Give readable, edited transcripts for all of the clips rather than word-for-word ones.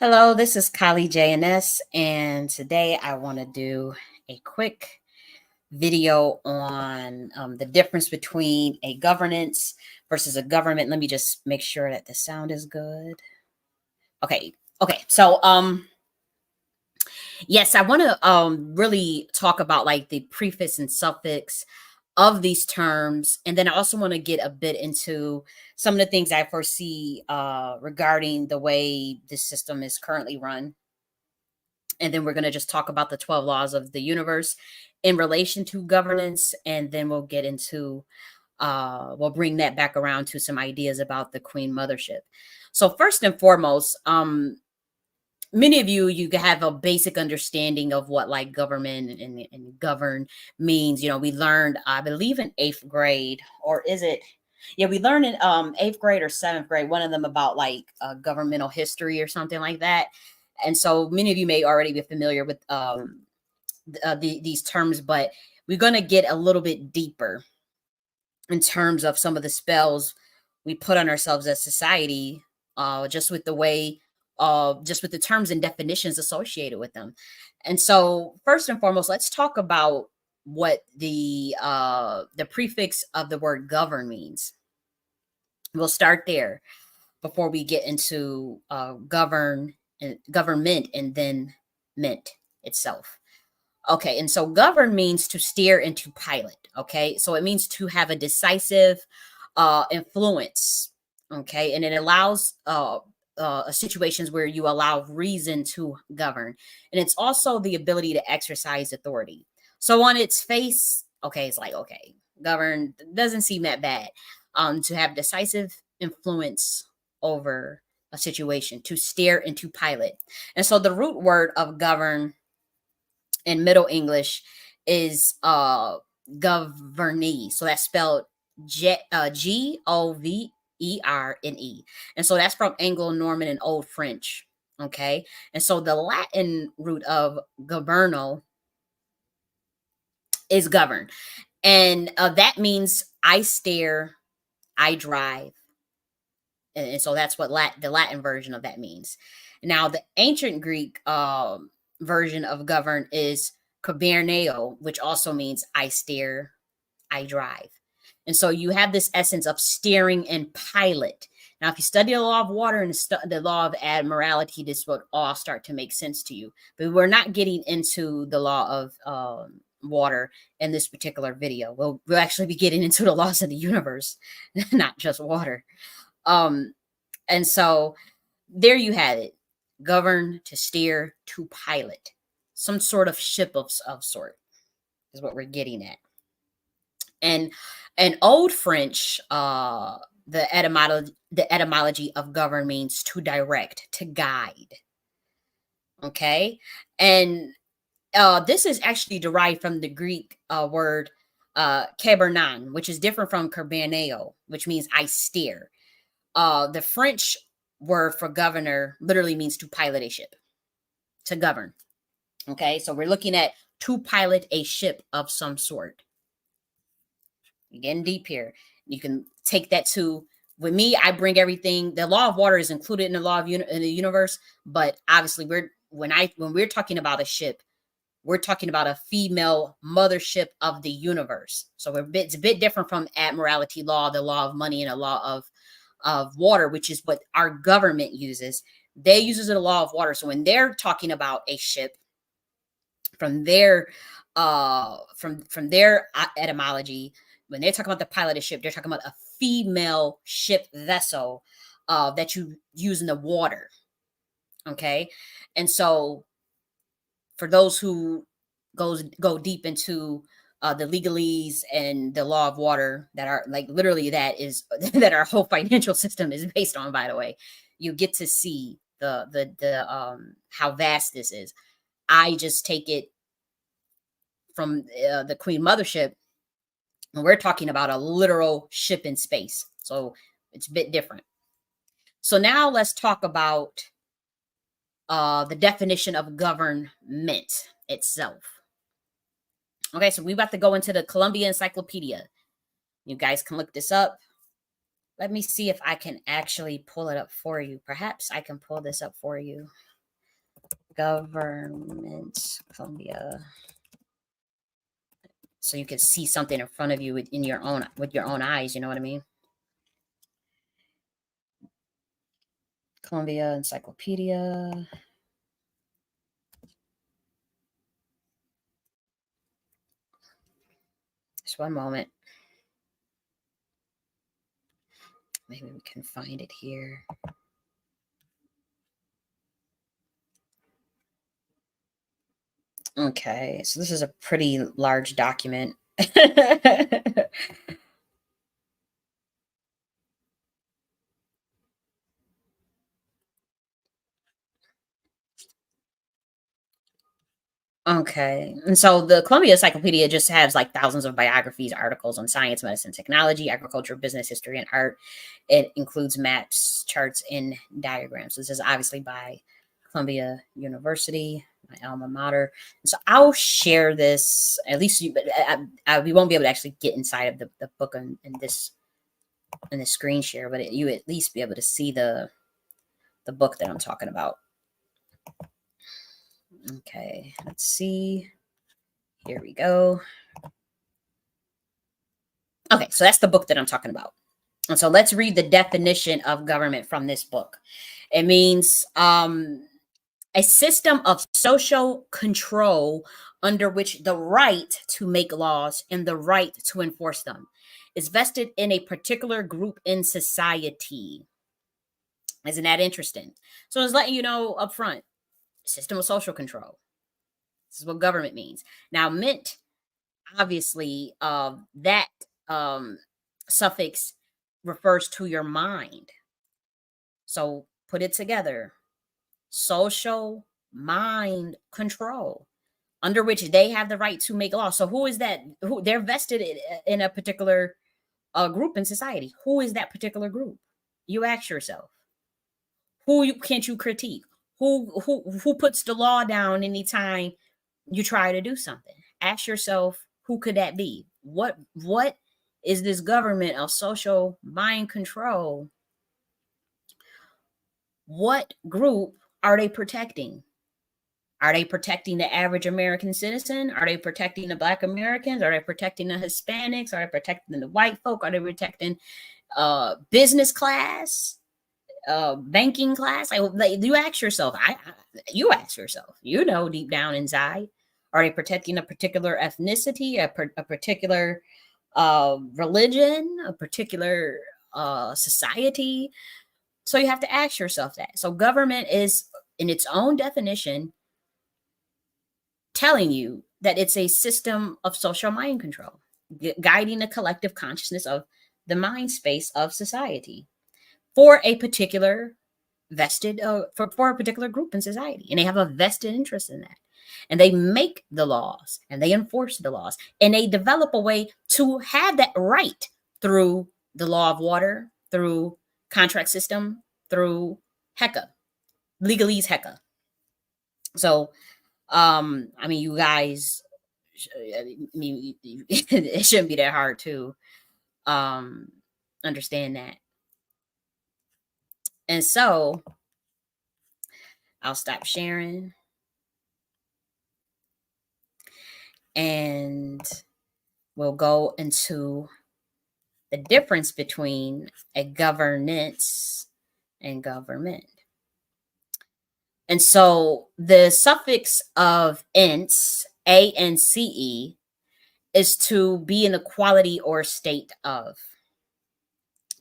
Hello, this is Kylie J.N.S. and today I want to do a quick video on the difference between a governance versus a government. Let me just make sure that the sound is good. Okay. So yes, I want to really talk about like the prefix and suffix of these terms, and then I also want to get a bit into some of the things I foresee regarding the way this system is currently run. And then we're going to just talk about the 12 laws of the universe in relation to governance, and then we'll get into we'll bring that back around to some ideas about the Queen Mothership. So first and foremost, many of you have a basic understanding of what like government and govern means. You know, we learned, I believe, in 8th grade, or is it? Yeah, we learned in 8th grade or 7th grade, one of them about like governmental history or something like that. And so many of you may already be familiar with these terms, but we're going to get a little bit deeper in terms of some of the spells we put on ourselves as society, just with the way, just with the terms and definitions associated with them. And so, first and foremost, let's talk about what the prefix of the word govern means. We'll start there before we get into govern and government and then mint itself. Okay, and so govern means to steer and to pilot. Okay, so it means to have a decisive influence. Okay, and it allows situations where you allow reason to govern, and it's also the ability to exercise authority. So on its face, okay, it's like okay, govern doesn't seem that bad. To have decisive influence over a situation, to steer and to pilot, and so the root word of govern in Middle English is governee. So that's spelled Governe. And so that's from Anglo-Norman and Old French. Okay. And so the Latin root of governo is govern. And that means I steer, I drive. And so that's what the Latin version of that means. Now, the ancient Greek version of govern is kuberneo, which also means I steer, I drive. And so you have this essence of steering and pilot. Now, if you study the law of water and the law of admiralty, this would all start to make sense to you. But we're not getting into the law of water in this particular video. We'll actually be getting into the laws of the universe, not just water. And so there you have it. Govern, to steer, to pilot. Some sort of ship of sort is what we're getting at. And Old French, the etymology of govern means to direct, to guide. Okay. And this is actually derived from the Greek word kebernan, which is different from kerberneo, which means I steer. The French word for governor literally means to pilot a ship, to govern. Okay, so we're looking at to pilot a ship of some sort. You're getting deep here. You can take that to, with me, I bring everything. The law of water is included in the law of in the universe, but obviously when we're talking about a ship, we're talking about a female mothership of the universe. So it's a bit different from admiralty law, the law of money, and a law of water, which is what our government uses. They uses the law of water. So when they're talking about a ship, from their from their etymology, when they talk about the pilot of ship, they're talking about a female ship vessel that you use in the water. Okay, and so for those who go deep into the legalese and the law of water, that are like literally that is that our whole financial system is based on, by the way, you get to see the how vast this is. I just take it from the Queen Mothership, and we're talking about a literal ship in space, so it's a bit different. So now let's talk about the definition of government itself. Okay, so we're about to go into the Columbia Encyclopedia. You guys can look this up. Let me see if I can actually pull it up for you. Perhaps I can pull this up for you. Governments, Columbia. So you can see something in front of you with your own eyes. You know what I mean? Columbia Encyclopedia. Just one moment. Maybe we can find it here. Okay, so this is a pretty large document. Okay. And so the Columbia Encyclopedia just has like thousands of biographies, articles on science, medicine, technology, agriculture, business, history, and art. It includes maps, charts, and diagrams. This is obviously by Columbia University, my alma mater. And so I'll share this. At least but we won't be able to actually get inside of the book in this screen share, but you at least be able to see the book that I'm talking about. Okay, let's see. Here we go. Okay, so that's the book that I'm talking about. And so let's read the definition of government from this book. It means a system of social control under which the right to make laws and the right to enforce them is vested in a particular group in society. Isn't that interesting? So it's letting you know up front, system of social control. This is what government means. Now, mint, obviously, that suffix refers to your mind. So put it together. Social mind control, under which they have the right to make law. So who is that? Who they're vested in a particular group in society. Who is that particular group? You ask yourself. Can't you critique? Who puts the law down anytime you try to do something? Ask yourself, who could that be? What is this government of social mind control? What group are they protecting? Are they protecting the average American citizen? Are they protecting the Black Americans? Are they protecting the Hispanics? Are they protecting the white folk? Are they protecting business class, banking class? You ask yourself. You ask yourself. You know deep down inside. Are they protecting a particular ethnicity, a particular religion, a particular society? So you have to ask yourself that. So government is, in its own definition, telling you that it's a system of social mind control, guiding the collective consciousness of the mind space of society for a particular vested for a particular group in society, and they have a vested interest in that, and they make the laws and they enforce the laws, and they develop a way to have that right through the law of water, through contract system, through HECA, legalese HECA. So I mean, you guys, I mean, it shouldn't be that hard to um, understand that. And so I'll stop sharing and we'll go into the difference between a governance and government. And so the suffix of ence, A-N-C-E, is to be in a quality or state of.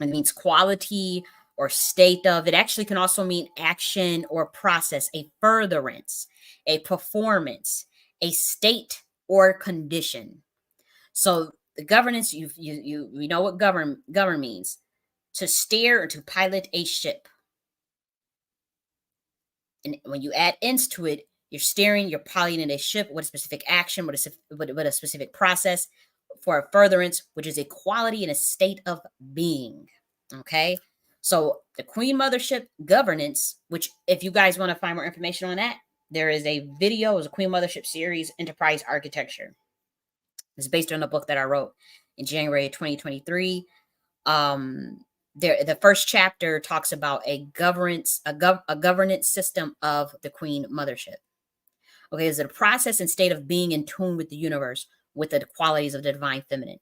It means quality or state of. It actually can also mean action or process, a furtherance, a performance, a state or condition. So the governance, you know what govern means: to steer or to pilot a ship. And when you add ends to it, you're steering, you're piloting a ship with a specific action, with a specific process for a furtherance, which is a quality and a state of being. Okay. So the Queen Mothership governance, which if you guys want to find more information on that, there is a video, is a Queen Mothership series, Enterprise Architecture. It's based on a book that I wrote in January of 2023. The first chapter talks about a governance system of the Queen Mothership. Okay, is it a process and state of being in tune with the universe, with the qualities of the divine feminine?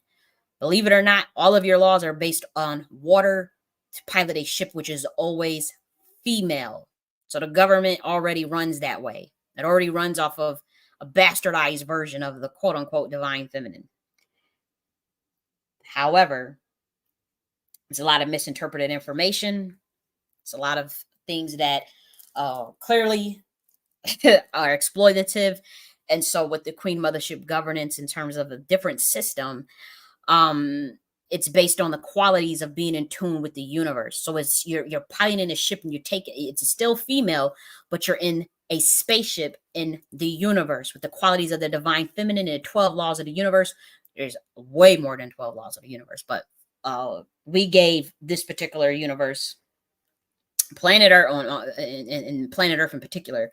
Believe it or not, all of your laws are based on water to pilot a ship, which is always female. So the government already runs that way. It already runs off of a bastardized version of the quote unquote divine feminine. However, it's a lot of misinterpreted information. It's a lot of things that clearly are exploitative. And so, with the Queen Mothership governance in terms of a different system, um it's based on the qualities of being in tune with the universe. So it's you're piloting a ship and you take it, it's still female, but you're in a spaceship in the universe with the qualities of the divine feminine and the 12 laws of the universe. There's way more than 12 laws of the universe, but we gave this particular universe, planet earth in planet earth in particular,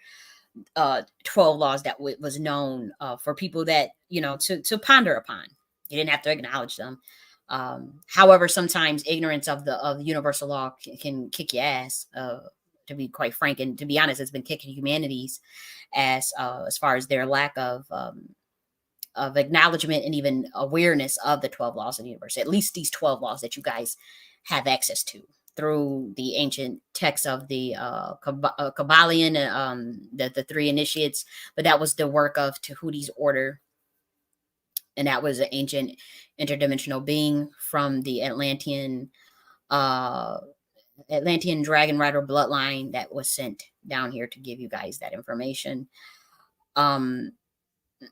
12 laws that was known for people that to ponder upon. You didn't have to acknowledge them. However, sometimes ignorance of the universal law can kick your ass, to be quite frank, and to be honest, it's been kicking humanity's ass as far as their lack of acknowledgement and even awareness of the 12 laws of the universe, at least these 12 laws that you guys have access to through the ancient texts of the Kabbalion, the three initiates. But that was the work of Tahuti's order, and that was an ancient interdimensional being from the uh, Atlantean dragon rider bloodline that was sent down here to give you guys that information. Um,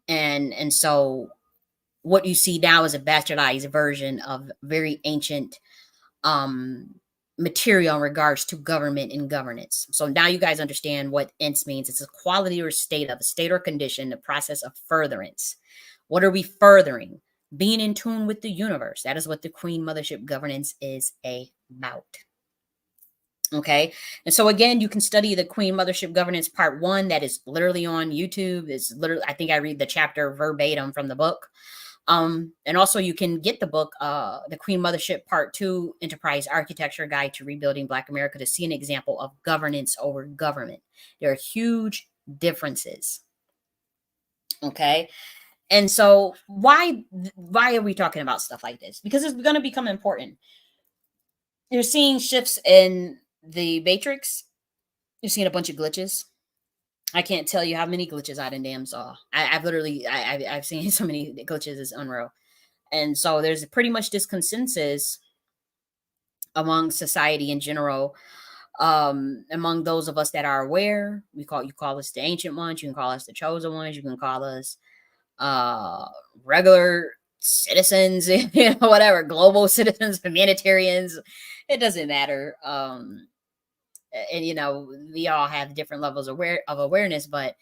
and so what you see now is a bastardized version of very ancient um material in regards to government and governance. So now you guys understand what ence means. It's a quality or state of a state or condition, the process of furtherance. What are we furthering? Being in tune with the universe. That is what the Queen Mothership governance is about. Okay. And so again, you can study the Queen Mothership Governance Part 1. That is literally on YouTube. It's literally, I think I read the chapter verbatim from the book. And also you can get the book, The Queen Mothership Part 2, Enterprise Architecture Guide to Rebuilding Black America, to see an example of governance over government. There are huge differences. Okay. And so why are we talking about stuff like this? Because it's going to become important. You're seeing shifts in the matrix. You're seeing a bunch of glitches. I can't tell you how many glitches I done damn saw. I've literally I've seen so many glitches, it's unreal. And so there's pretty much this consensus among society in general, among those of us that are aware. You call us the ancient ones, you can call us the chosen ones, you can call us uh regular citizens, whatever, global citizens, humanitarians. It doesn't matter. And we all have different levels of awareness, but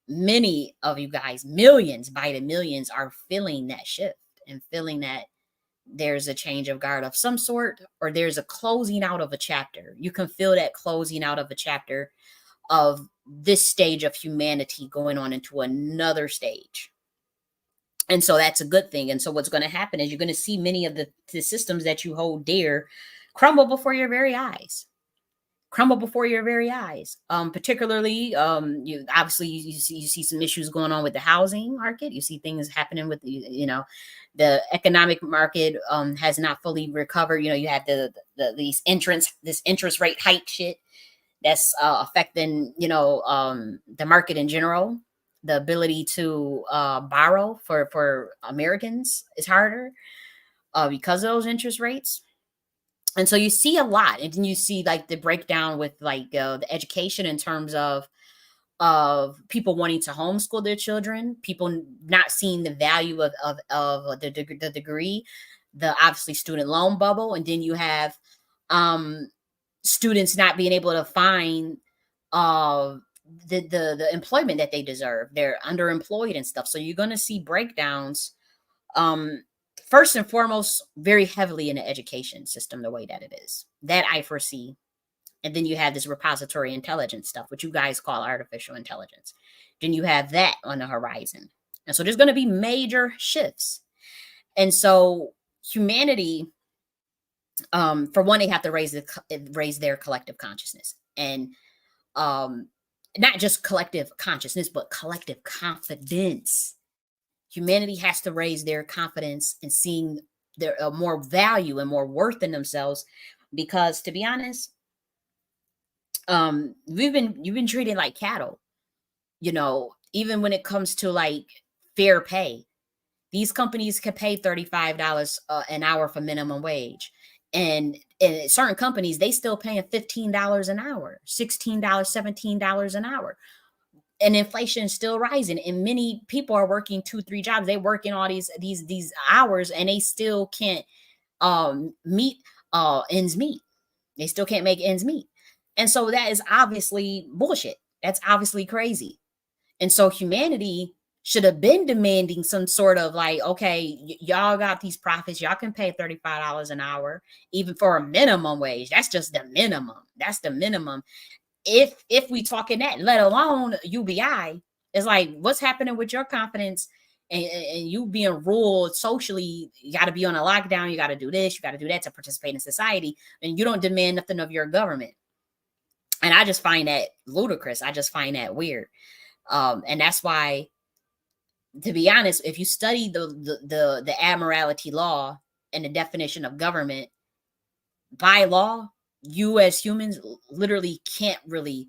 many of you guys, millions by the millions, are feeling that shift and feeling that there's a change of guard of some sort, or there's a closing out of a chapter. You can feel that closing out of a chapter of this stage of humanity going on into another stage. And so that's a good thing. And so what's going to happen is you're going to see many of the systems that you hold dear crumble before your very eyes. Crumble before your very eyes. Particularly, you obviously you see some issues going on with the housing market. You see things happening with the economic market has not fully recovered. You have this interest rate hike shit that's affecting the market in general. The ability to borrow for Americans is harder because of those interest rates. And so you see a lot, and then you see like the breakdown with like the education in terms of people wanting to homeschool their children, people not seeing the value of the degree, the obviously student loan bubble, and then you have um students not being able to find uh the employment that they deserve. They're underemployed and stuff. So you're going to see breakdowns, um first and foremost, very heavily in the education system, the way that it is, that I foresee. And then you have this repository intelligence stuff, which you guys call artificial intelligence. Then you have that on the horizon. And so there's going to be major shifts. And so humanity For one, they have to raise their collective consciousness, and um, not just collective consciousness, but collective confidence. Humanity has to raise their confidence in seeing their more value and more worth in themselves, because to be honest, you've been treated like cattle. Even when it comes to like fair pay, these companies can pay $35 an hour for minimum wage. And certain companies, they still paying $15 an hour, $16, $17 an hour. And inflation is still rising. And many people are working 2, 3 jobs. They work in all these hours, and they still can't meet ends meet. They still can't make ends meet. And so that is obviously bullshit. That's obviously crazy. And so humanity should have been demanding some sort of like, okay, y'all got these profits, y'all can pay $35 an hour, even for a minimum wage. That's just the minimum. That's the minimum. If we talking that, let alone UBI, it's like, what's happening with your confidence, and you being ruled socially? You got to be on a lockdown, you got to do this, you got to do that to participate in society, and you don't demand nothing of your government. And I just find that ludicrous. I just find that weird. And that's why, to be honest, if you study the Admiralty law and the definition of government, by law, you as humans literally can't really,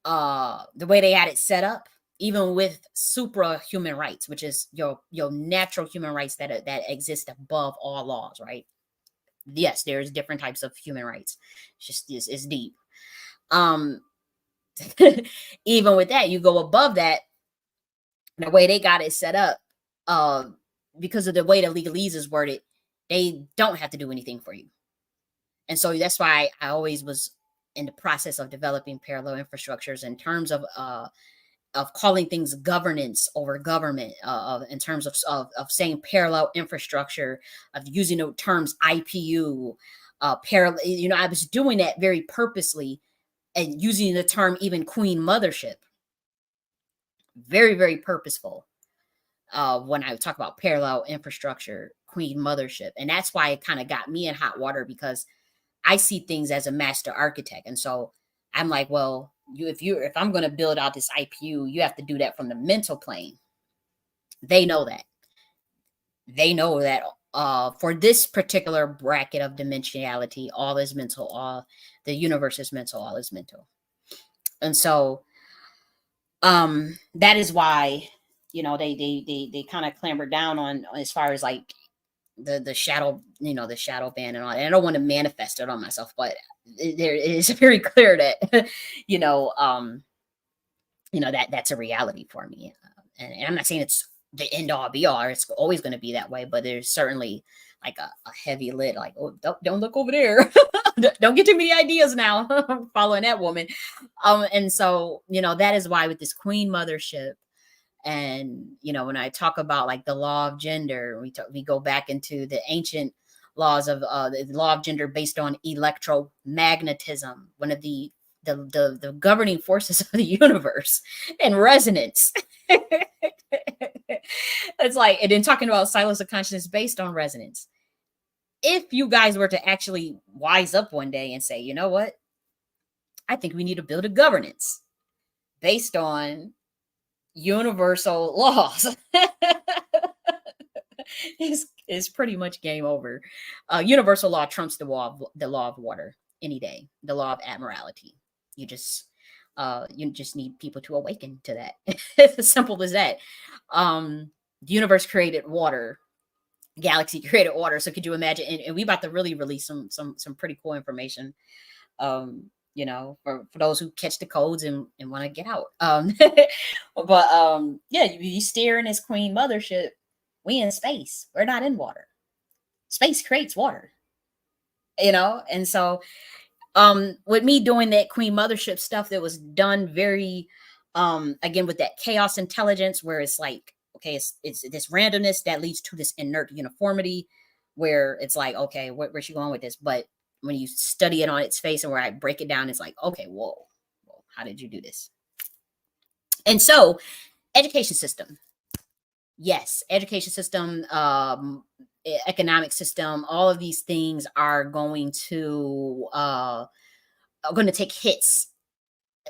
the way they had it set up, even with suprahuman rights, which is your natural human rights that exist above all laws, right? Yes, there's different types of human rights. It's deep. Um, Even with that, you go above that, the way they got it set up, uh, because of the way the legalese is worded, they don't have to do anything for you. And so that's why I always was in the process of developing parallel infrastructures in terms of calling things governance over government, in terms of saying parallel infrastructure, of using the terms IPU, parallel. I was doing that very purposely, and using the term even Queen Mothership, very, very purposeful, when I talk about parallel infrastructure, Queen Mothership. And that's why it kind of got me in hot water, because I see things as a master architect. And so I'm like, well, if I'm going to build out this IPU, you have to do that from the mental plane. They know that. They know that, for this particular bracket of dimensionality, all is mental, all the universe is mental, all is mental. And so that is why, they kind of clamber down on, as far as like the shadow, the shadow band and all that. And I don't want to manifest it on myself, but there it is very clear that that's a reality for me. And I'm not saying it's the end all be all, it's always going to be that way, but there's certainly like a heavy lid, like, oh, don't look over there. Don't get too many ideas now. Following that woman. And so, that is why with this Queen Mothership, and when I talk about like the law of gender, we go back into the ancient laws of, the law of gender based on electromagnetism, one of the governing forces of the universe, and resonance. It's like, and then talking about silos of consciousness based on resonance. If you guys were to actually wise up one day and say, you know what, I think we need to build a governance based on universal laws, is pretty much game over. Universal law trumps the law of water any day. The law of admiralty. You just need people to awaken to that. It's as simple as that. The universe created water. Galaxy created water. So could you imagine? And we about to really release some pretty cool information. For those who catch the codes and want to get out. But yeah, you steer in this Queen Mothership. We in space. We're not in water. Space creates water. And so with me doing that Queen Mothership stuff, that was done very, again, with that chaos intelligence, where it's like, okay, it's this randomness that leads to this inert uniformity, where it's like, okay, where's she going with this? But when you study it on its face, and where I break it down, it's like, okay, whoa, how did you do this? And so, education system. Yes, education system. economic system, all of these things are going to take hits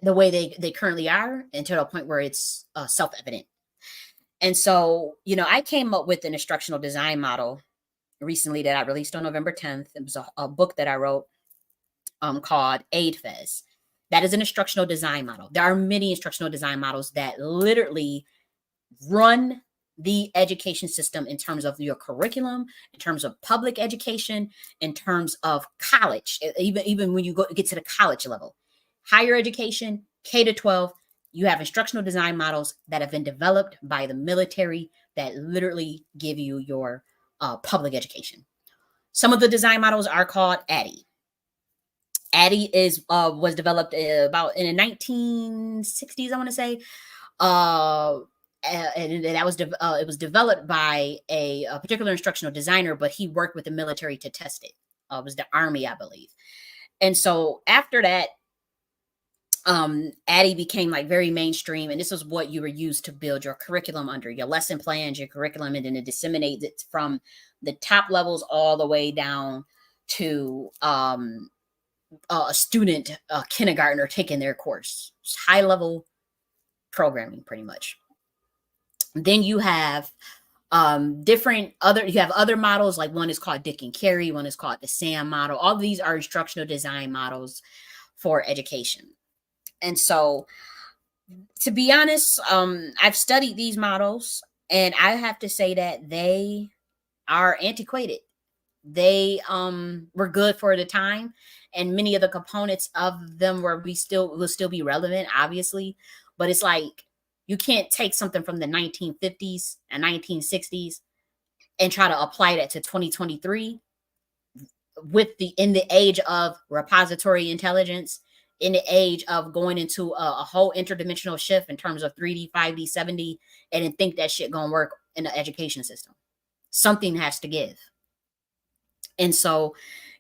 the way they currently are, until a point where it's self-evident. And so, I came up with an instructional design model recently that I released on November 10th. It was a book that I wrote called AidFez. That is an instructional design model. There are many instructional design models that literally run the education system in terms of your curriculum, in terms of public education, in terms of college, even when you get to the college level, higher education, K to 12, you have instructional design models that have been developed by the military that literally give you your public education. Some of the design models are called ADDIE. ADDIE was developed about in the 1960s, I want to say. uh and that was it was developed by a particular instructional designer, but he worked with the military to test it. It was the Army, I believe. And so after that, ADDIE became like very mainstream, and this was what you were used to build your curriculum under, your lesson plans, your curriculum, and then it disseminates it from the top levels all the way down to a student, a kindergartner taking their course. It's high level programming, pretty much. Then you have you have other models, like one is called Dick and Carey, one is called the SAM model. All of these are instructional design models for education. And so, to be honest, I've studied these models, and I have to say that they are antiquated. They were good for the time, and many of the components of them will still be relevant, obviously. But it's like, you can't take something from the 1950s and 1960s and try to apply that to 2023, in the age of repository intelligence, in the age of going into a whole interdimensional shift in terms of 3D, 5D, 7D, and then think that shit gonna work in the education system. Something has to give. And so,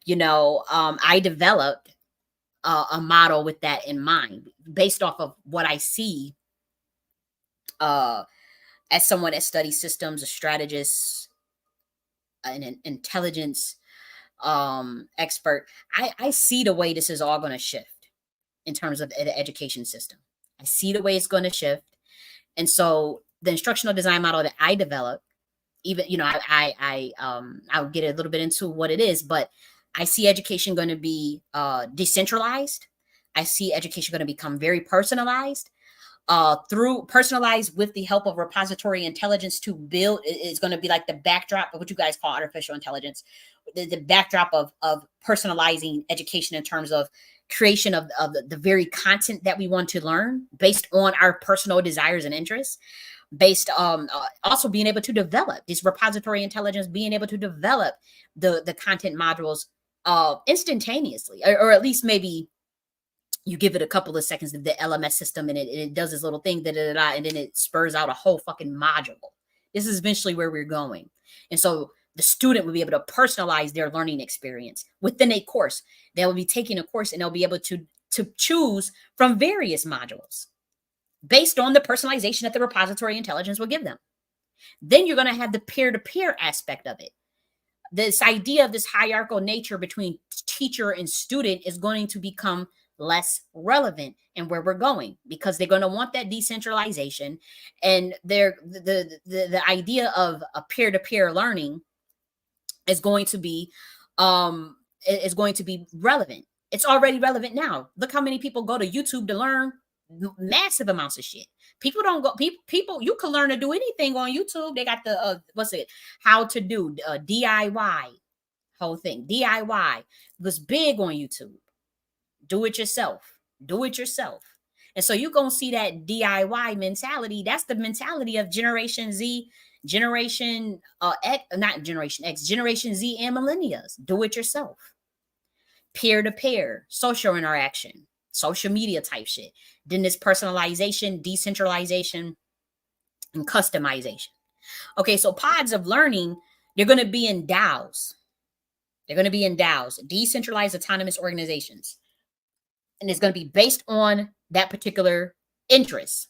I developed a model with that in mind, based off of what I see uh, as someone that studies systems, a strategist, an intelligence expert. I see the way this is all going to shift in terms of the education system. I see the way it's going to shift. And so the instructional design model that I developed, even, I'll get a little bit into what it is, but I see education going to be decentralized. I see education going to become very personalized, through personalized with the help of repository intelligence to build. It's going to be like the backdrop of what you guys call artificial intelligence, the backdrop of personalizing education in terms of creation of the very content that we want to learn based on our personal desires and interests, based also being able to develop this repository intelligence, being able to develop the content modules instantaneously, or at least maybe you give it a couple of seconds of the LMS system, and it does this little thing, and then it spurs out a whole fucking module. This is eventually where we're going. And so the student will be able to personalize their learning experience within a course. They will be taking a course, and they'll be able to choose from various modules based on the personalization that the repository intelligence will give them. Then you're going to have the peer-to-peer aspect of it. This idea of this hierarchical nature between teacher and student is going to become less relevant in where we're going, because they're going to want that decentralization, and the idea of a peer-to-peer learning is going to be relevant. It's already relevant now. Look how many people go to YouTube to learn massive amounts of shit. People don't go. People, you can learn to do anything on YouTube. They got the how to do DIY whole thing. DIY was big on YouTube. Do it yourself. Do it yourself. And so you're gonna see that DIY mentality. That's the mentality of Generation Z, Generation X, not Generation X, Generation Z, and millennials. Do it yourself. Peer to peer, social interaction, social media type shit. Then this personalization, decentralization, and customization. Okay, so pods of learning, they're going to be in DAOs. They're going to be in DAOs, decentralized autonomous organizations. And it's going to be based on that particular interest.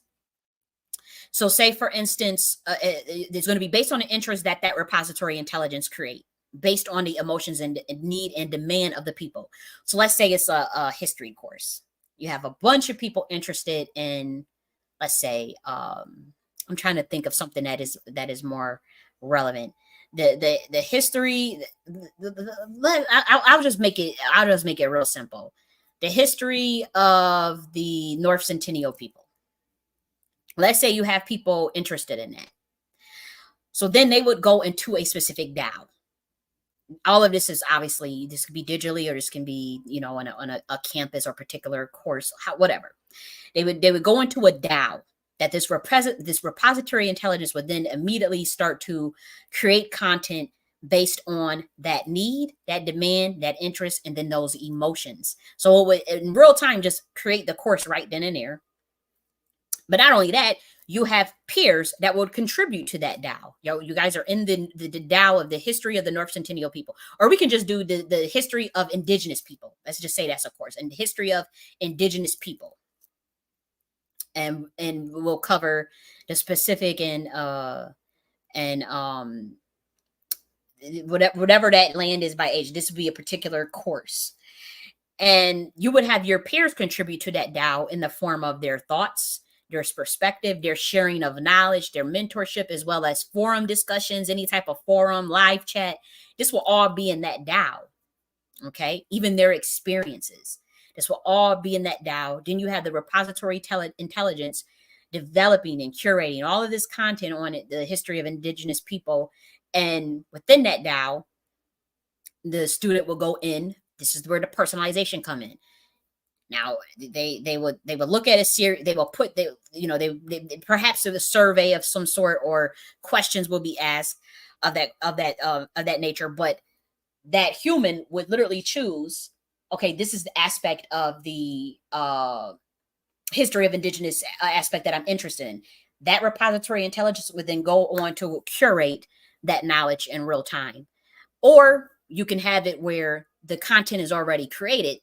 So say for instance, it's going to be based on the interest that that repository intelligence create, based on the emotions and need and demand of the people. So let's say it's a history course. You have a bunch of people interested in, let's say, I'm trying to think of something that is more relevant. The history. I'll just make it real simple. The history of the North Centennial people. Let's say you have people interested in that. So then they would go into a specific DAO. All of this is obviously, this could be digitally, or this can be, on a campus or particular course, whatever. They would go into a DAO that this repository intelligence would then immediately start to create content based on that need, that demand, that interest, and then those emotions. So it would in real time just create the course right then and there. But not only that, you have peers that would contribute to that DAO. You guys are in the DAO of the history of the North Centennial people. Or we can just do the history of indigenous people. Let's just say that's a course. And the history of indigenous people. And we'll cover the specific and whatever that land is by age. This would be a particular course. And you would have your peers contribute to that DAO in the form of their thoughts, their perspective, their sharing of knowledge, their mentorship, as well as forum discussions, any type of forum, live chat. This will all be in that DAO. Okay. Even their experiences. This will all be in that DAO. Then you have the repository intelligence developing and curating all of this content on it, the history of indigenous people. And within that DAO, the student will go in. This is where the personalization come in. Now they would look at a series. They will put they perhaps a survey of some sort, or questions will be asked of that nature. But that human would literally choose, okay, this is the aspect of the history of indigenous aspect that I'm interested in. That repository intelligence would then go on to curate that knowledge in real time. Or you can have it where the content is already created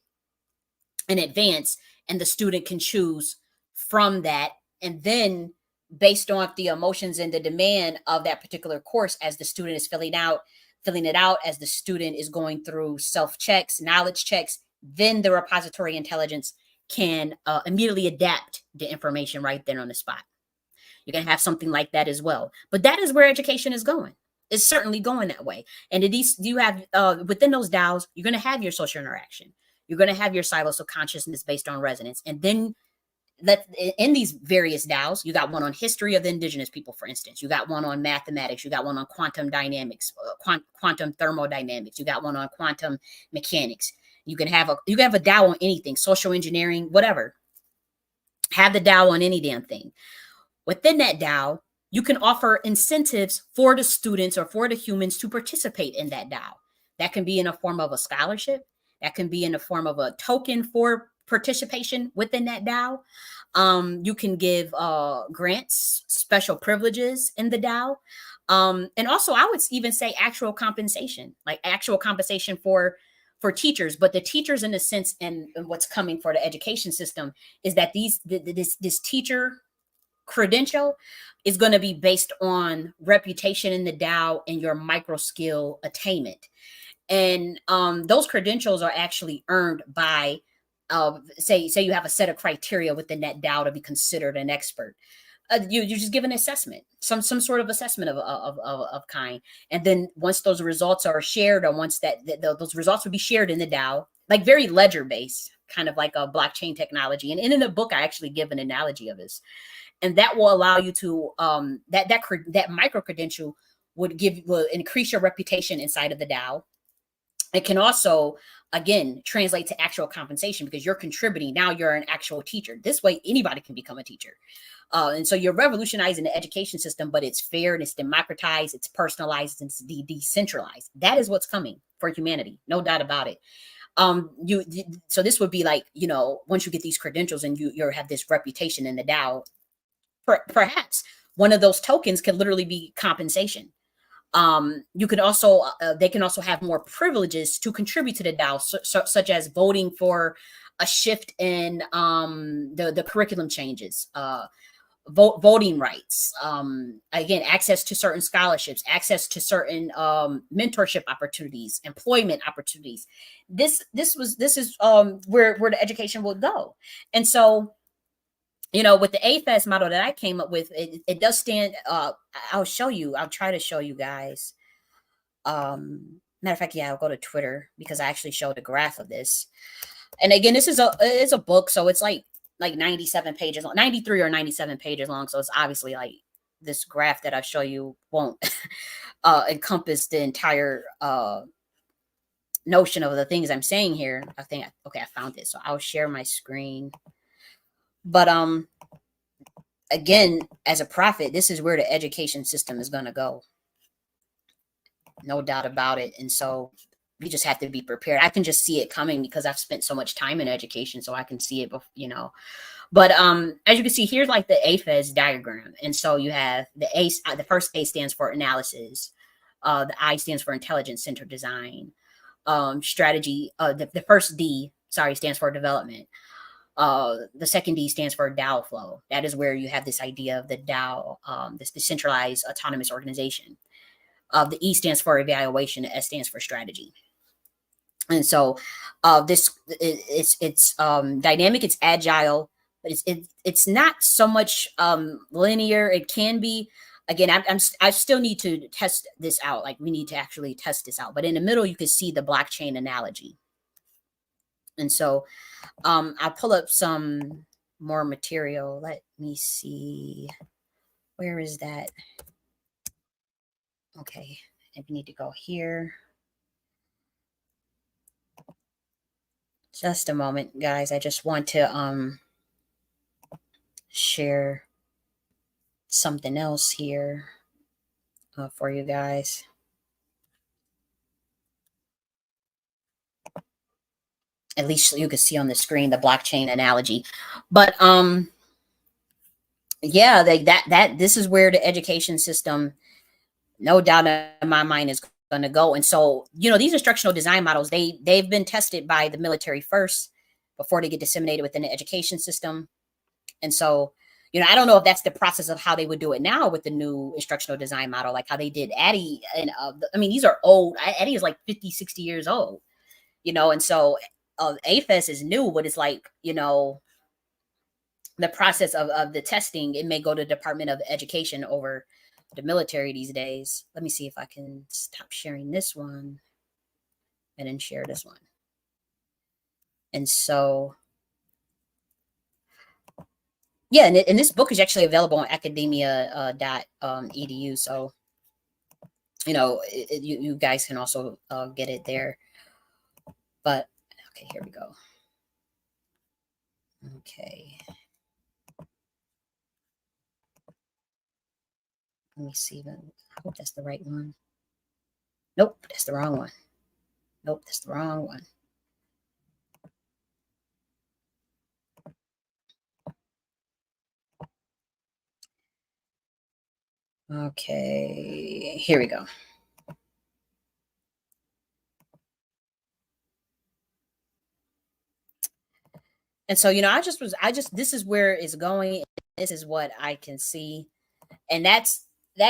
in advance, and the student can choose from that. And then based on the emotions and the demand of that particular course, as the student is filling it out, as the student is going through self-checks, knowledge checks, then the repository intelligence can immediately adapt the information right there on the spot. You can have something like that as well. But that is where education is going. It's certainly going that way. And you have within those DAOs, you're going to have your social interaction. You're going to have your silos of consciousness based on resonance. And then in these various DAOs, you got one on history of the indigenous people, for instance. You got one on mathematics. You got one on quantum dynamics, quantum thermodynamics. You got one on quantum mechanics. You can have a DAO on anything, social engineering, whatever. Have the DAO on any damn thing. Within that DAO, you can offer incentives for the students or for the humans to participate in that DAO. That can be in a form of a scholarship. That can be in the form of a token for participation within that DAO. You can give grants, special privileges in the DAO. And also, I would even say actual compensation, like actual compensation for teachers. But the teachers, in a sense, and what's coming for the education system is that this teacher credential is going to be based on reputation in the DAO and your micro skill attainment. And those credentials are actually earned by, say you have a set of criteria within that DAO to be considered an expert. You just give an assessment, some sort of assessment of kind. And then once those results are shared, or once those results will be shared in the DAO, like very ledger based, kind of like a blockchain technology. And in the book, I actually give an analogy of this. And that will allow you to that micro credential will increase your reputation inside of the DAO. It can also, again, translate to actual compensation because you're contributing. Now you're an actual teacher. This way, anybody can become a teacher. And so you're revolutionizing the education system, but it's fair and it's democratized, it's personalized, and it's decentralized. That is what's coming for humanity, no doubt about it. So this would be like, once you get these credentials and you have this reputation in the DAO, perhaps one of those tokens can literally be compensation. You can also, they can also have more privileges to contribute to the DAO, such as voting for a shift in the curriculum changes, voting rights, again, access to certain scholarships, access to certain mentorship opportunities, employment opportunities. This is where the education will go. And so, with the AFES model that I came up with, it does stand. I'll show you. I'll try to show you guys. Matter of fact, yeah, I'll go to Twitter because I actually showed a graph of this. And again, this is a book, so it's like 97 pages long, 93 or 97 pages long. So it's obviously like this graph that I show you won't encompass the entire notion of the things I'm saying here. I think okay, I found it. So I'll share my screen. But again, as a prophet, this is where the education system is going to go. No doubt about it. And so we just have to be prepared. I can just see it coming because I've spent so much time in education, so I can see it, But as you can see, here's like the AFES diagram. And so you have the first A stands for analysis. The I stands for intelligence centered design. Strategy, the first D, sorry, stands for development. The second D stands for DAO flow. That is where you have this idea of the DAO, this decentralized autonomous organization. The E stands for evaluation. The S stands for strategy. And so it's dynamic, it's agile, but it's not so much linear. It can be. Again, I still need to test this out. Like, we need to actually test this out. But in the middle, you can see the blockchain analogy. And so I'll pull up some more material. Let me see. Where is that? Okay, I need to go here. Just a moment, guys. I just want to share something else here for you guys. At least you can see on the screen the blockchain analogy. But yeah, this is where the education system, no doubt in my mind, is going to go. And so, these instructional design models, they've been tested by the military first before they get disseminated within the education system. And so, I don't know if that's the process of how they would do it now with the new instructional design model, like how they did Addie. And I mean, these are old. Addie is like 50, 60 years old, and so AFES is new, but it's like, the process of the testing, it may go to the Department of Education over the military these days. Let me see if I can stop sharing this one and then share this one. And so, yeah, and this book is actually available on academia.edu. So, you guys can also get it there. But, okay, here we go. Okay. Let me see. I hope that's the right one. Nope, that's the wrong one. Nope, that's the wrong one. Okay, here we go. And so, this is where it's going. This is what I can see. And that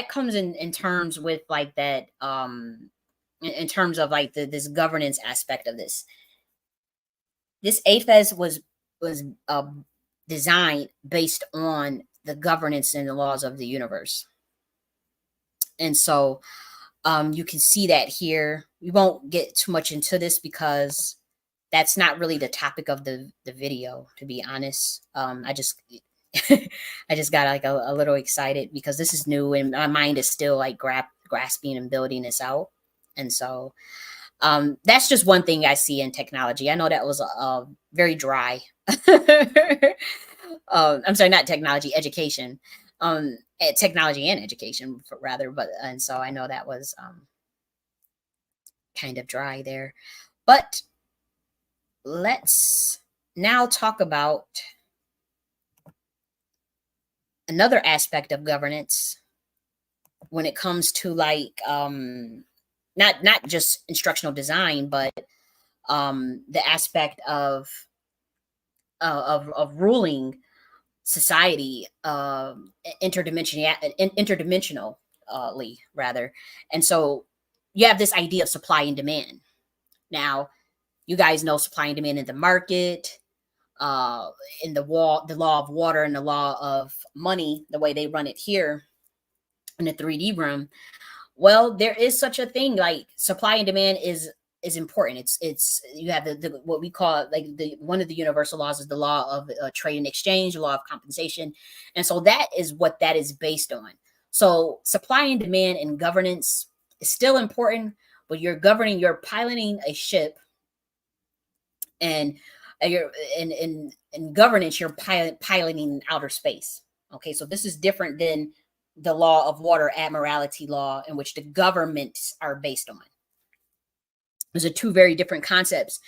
comes in terms with like that, in terms of like this governance aspect of this. This AFES was designed based on the governance and the laws of the universe. And so you can see that here. We won't get too much into this because that's not really the topic of the video, to be honest. I just I just got like a little excited because this is new and my mind is still like grasping and building this out. And so that's just one thing I see in technology. I know that was very dry. I'm sorry, not technology, education. Technology and education, rather. But and so I know that was kind of dry there. But let's now talk about another aspect of governance when it comes to like not just instructional design, but the aspect of ruling. society, interdimensionally rather. And so you have this idea of supply and demand. Now, you guys know supply and demand in the market, uh, in the law of water and the law of money, the way they run it here in the 3D room. Well, there is such a thing like supply and demand is important. It's you have the what we call like the one of the universal laws is the law of trade and exchange, the law of compensation, and so that is what that is based on. So supply and demand and governance is still important, but you're piloting a ship, and you're in governance you're piloting outer space. Okay, so this is different than the law of water admiralty law in which the governments are based on. Those are two very different concepts.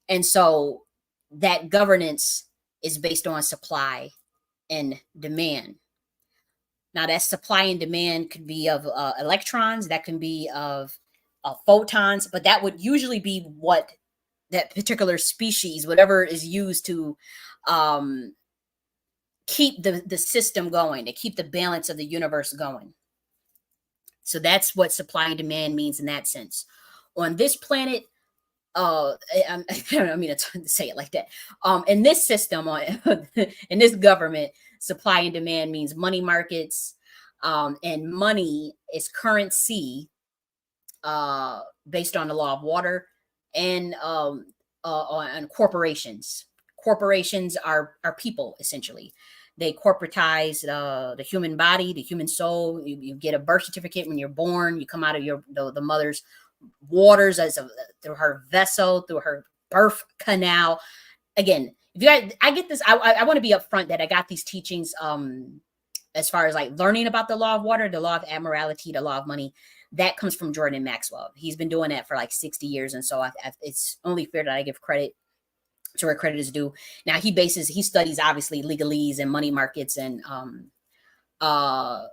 And so that governance is based on supply and demand. Now that supply and demand could be of electrons, that can be of photons, but that would usually be what that particular species, whatever is used to um, keep the system going, to keep the balance of the universe going. So that's what supply and demand means in that sense. On this planet, I don't mean to say it like that. In this system, in this government, supply and demand means money markets, and money is currency based on the law of water, and on corporations. Corporations are people essentially. They corporatize the human body, the human soul. You get a birth certificate when you're born. You come out of the mother's waters through her vessel, through her birth canal. Again, if you guys, I get this. I want to be upfront that I got these teachings as far as like learning about the law of water, the law of admiralty, the law of money. That comes from Jordan Maxwell. He's been doing that for like 60 years. And so it's only fair that I give credit to where credit is due. Now he studies obviously legalese and money markets and uh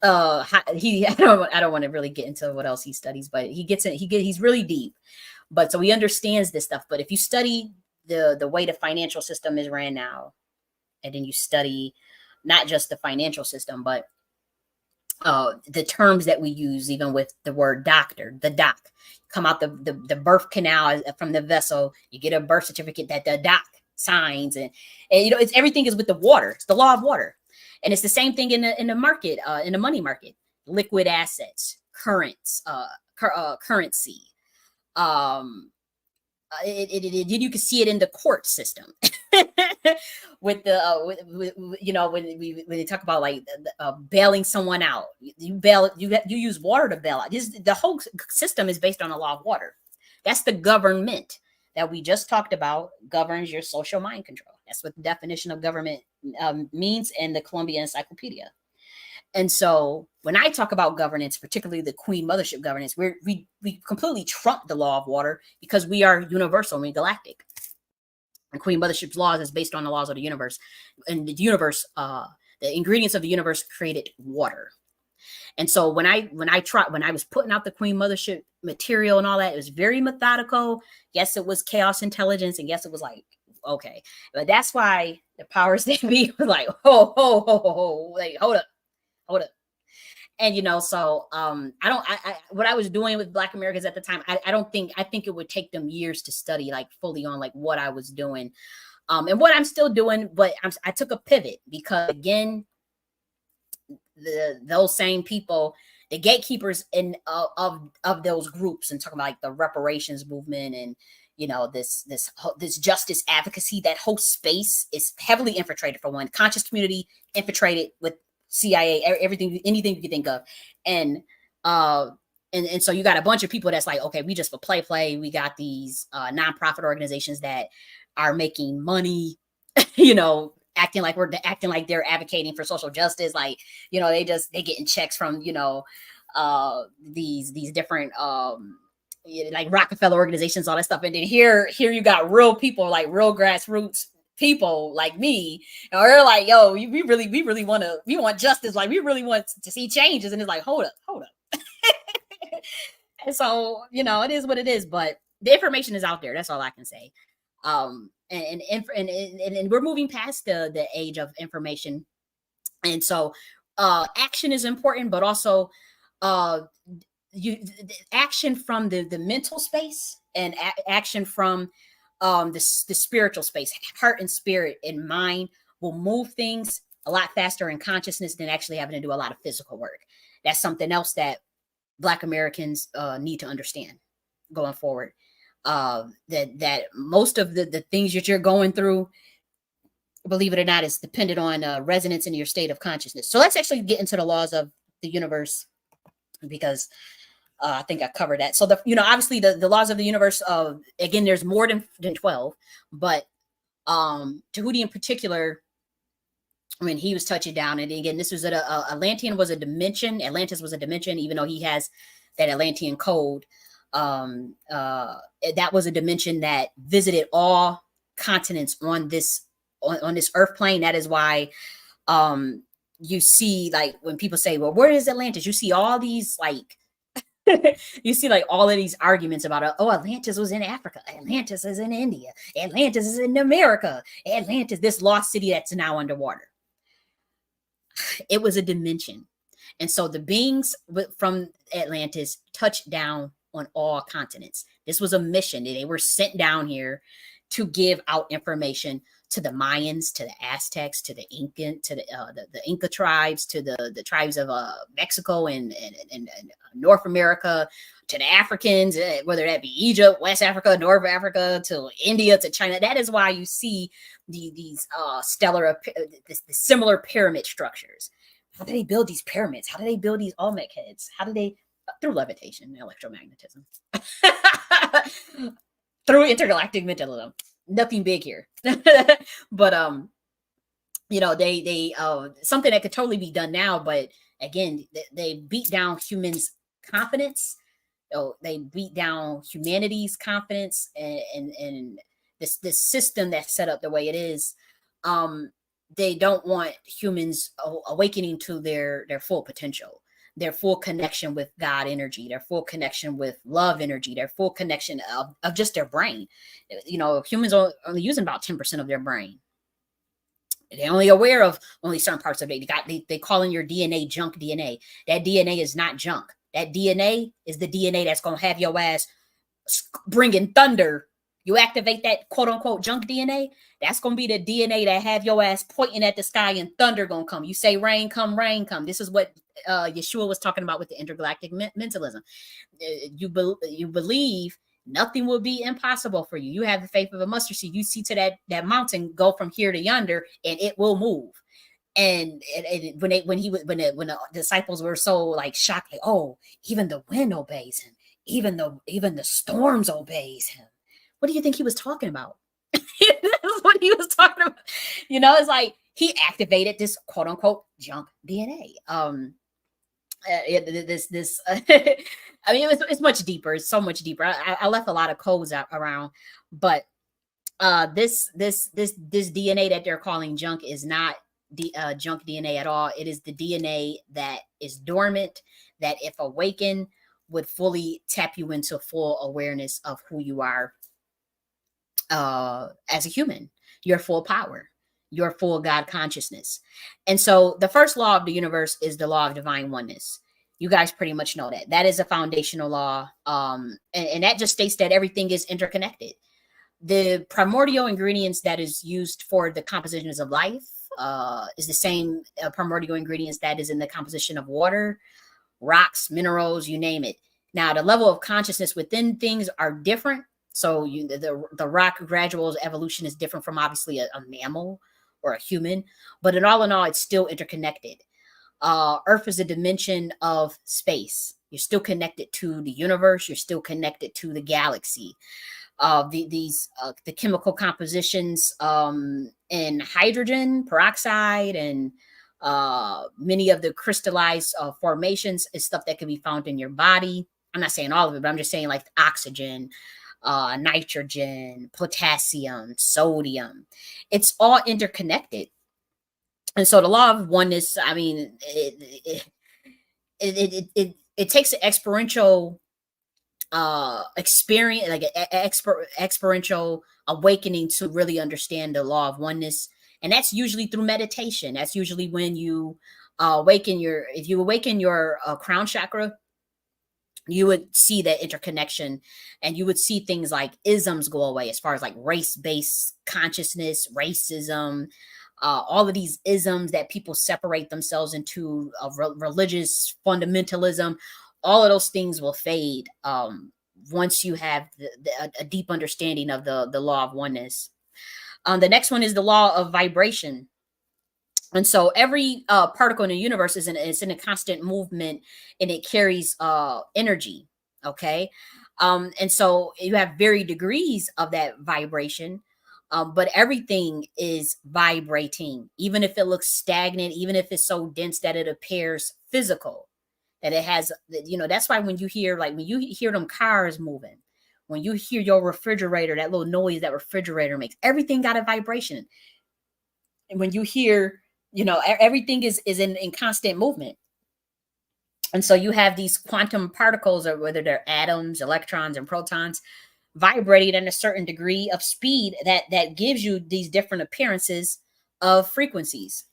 I don't want to really get into what else he studies, but he's really deep. But so he understands this stuff. But if you study the way the financial system is ran now, and then you study not just the financial system, but the terms that we use, even with the word doctor, the doc, come out the birth canal from the vessel, you get a birth certificate that the doc signs, and it's everything is with the water. It's the law of water, and it's the same thing in the market, in the money market, liquid assets, currents, currency. You can see it in the court system with the when they talk about like bailing someone out. You use water to bail out. The whole system is based on the law of water. That's the government that we just talked about, governs your social mind control. That's what the definition of government means in the Columbia Encyclopedia. And so when I talk about governance, particularly the Queen Mothership governance, we completely trump the law of water because we are universal and galactic. And Queen Mothership's laws is based on the laws of the universe. And the universe, the ingredients of the universe created water. And so when I was putting out the Queen Mothership material and all that, it was very methodical. Yes, it was chaos intelligence, and yes, it was like, okay. But that's why the powers that be was like, like, hold up. And so what I was doing with Black Americans at the time, I think it would take them years to study like fully on like what I was doing, and what I'm still doing. But I took a pivot because again, those same people, the gatekeepers of those groups, and talking about like the reparations movement, and this justice advocacy, that whole space is heavily infiltrated. For one, conscious community infiltrated with CIA, everything, anything you can think of. And so you got a bunch of people that's like, okay, we just for play. We got these nonprofit organizations that are making money, acting like they're advocating for social justice. Like, they getting checks from, these different like Rockefeller organizations, all that stuff. And then here you got real people, like real grassroots people like me, and we're like, yo, we want justice, like we really want to see changes. And it's like, hold up. And so, it is what it is, but the information is out there. That's all I can say. And we're moving past the age of information. And so action is important, but also uh action from the mental space, and action from the spiritual space, heart and spirit and mind, will move things a lot faster in consciousness than actually having to do a lot of physical work. That's something else that Black Americans need to understand going forward. That most of the things that you're going through, believe it or not, is dependent on resonance in your state of consciousness. So let's actually get into the laws of the universe, because I think I covered that. So obviously the laws of the universe. Again, there's more than 12, but Tahuti in particular, I mean, he was touching down, and again, this was Atlantean was a dimension. Atlantis was a dimension, even though he has that Atlantean code. That was a dimension that visited all continents on this Earth plane. That is why you see, like, when people say, "Well, where is Atlantis?" You see all these like you see like all of these arguments about Atlantis was in Africa, Atlantis is in India, Atlantis is in America, Atlantis, this lost city that's now underwater. It was a dimension. And so the beings from Atlantis touched down on all continents. This was a mission. They were sent down here to give out information to the Mayans, to the Aztecs, to the Incan, to the Inca tribes, to the tribes of Mexico and North America, to the Africans, whether that be Egypt, West Africa, North Africa, to India, to China. That is why you see these the similar pyramid structures. How do they build these pyramids? How do they build these Olmec heads? How do they through levitation, electromagnetism, through intergalactic mentalism? Nothing big here. But they something that could totally be done now, but again, they beat down humans' confidence. They beat down humanity's confidence, and this system that's set up the way it is. They don't want humans awakening to their full potential, their full connection with God energy, their full connection with love energy, their full connection of just their brain. Humans are only using about 10% of their brain. They're only aware of only certain parts of it. They call in your DNA junk DNA. That DNA is not junk. That DNA is the DNA that's going to have your ass bringing thunder. You activate that quote unquote junk DNA, that's going to be the DNA that have your ass pointing at the sky and thunder going to come. You say rain come, rain come. This is what Yeshua was talking about with the intergalactic mentalism. You believe nothing will be impossible for you. You have the faith of a mustard seed. You see to that mountain go from here to yonder, and it will move. And when the disciples were so like shocked, like, oh, even the wind obeys him, even the storms obeys him. What do you think he was talking about? That's what he was talking about. It's like he activated this quote unquote junk DNA. I mean, it's much deeper. It's so much deeper. I left a lot of codes around, but this DNA that they're calling junk is not junk DNA at all. It is the DNA that is dormant, that if awakened would fully tap you into full awareness of who you are as a human, your full power, your full God consciousness. And so the first law of the universe is the law of divine oneness. You guys pretty much know that. That is a foundational law. And that just states that everything is interconnected. The primordial ingredients that is used for the compositions of life is the same primordial ingredients that is in the composition of water, rocks, minerals, you name it. Now, the level of consciousness within things are different. So the rock gradual evolution is different from obviously a mammal or a human, but in all, it's still interconnected. Earth is a dimension of space. You're still connected to the universe. You're still connected to the galaxy. The chemical compositions in hydrogen peroxide and many of the crystallized formations is stuff that can be found in your body. I'm not saying all of it, but I'm just saying like oxygen, nitrogen, potassium, sodium. It's all interconnected. And so the law of oneness, I mean, it takes an experiential experience, like experiential awakening to really understand the law of oneness. And that's usually through meditation. That's usually when you awaken your, if you awaken your crown chakra, you would see that interconnection, and you would see things like isms go away, as far as like race-based consciousness, racism, all of these isms that people separate themselves into, religious fundamentalism. All of those things will fade, once you have a deep understanding of the law of oneness. The next one is the law of vibration. And so every particle in the universe is in a constant movement, and it carries energy. Okay. And so you have varied degrees of that vibration, but everything is vibrating, even if it looks stagnant, even if it's so dense that it appears physical, that it has, that's why when you hear, like when you hear them cars moving, when you hear your refrigerator, that little noise that refrigerator makes, everything got a vibration. And when you hear, everything is in constant movement. And so you have these quantum particles, or whether they're atoms, electrons, and protons, vibrating at a certain degree of speed that gives you these different appearances of frequencies.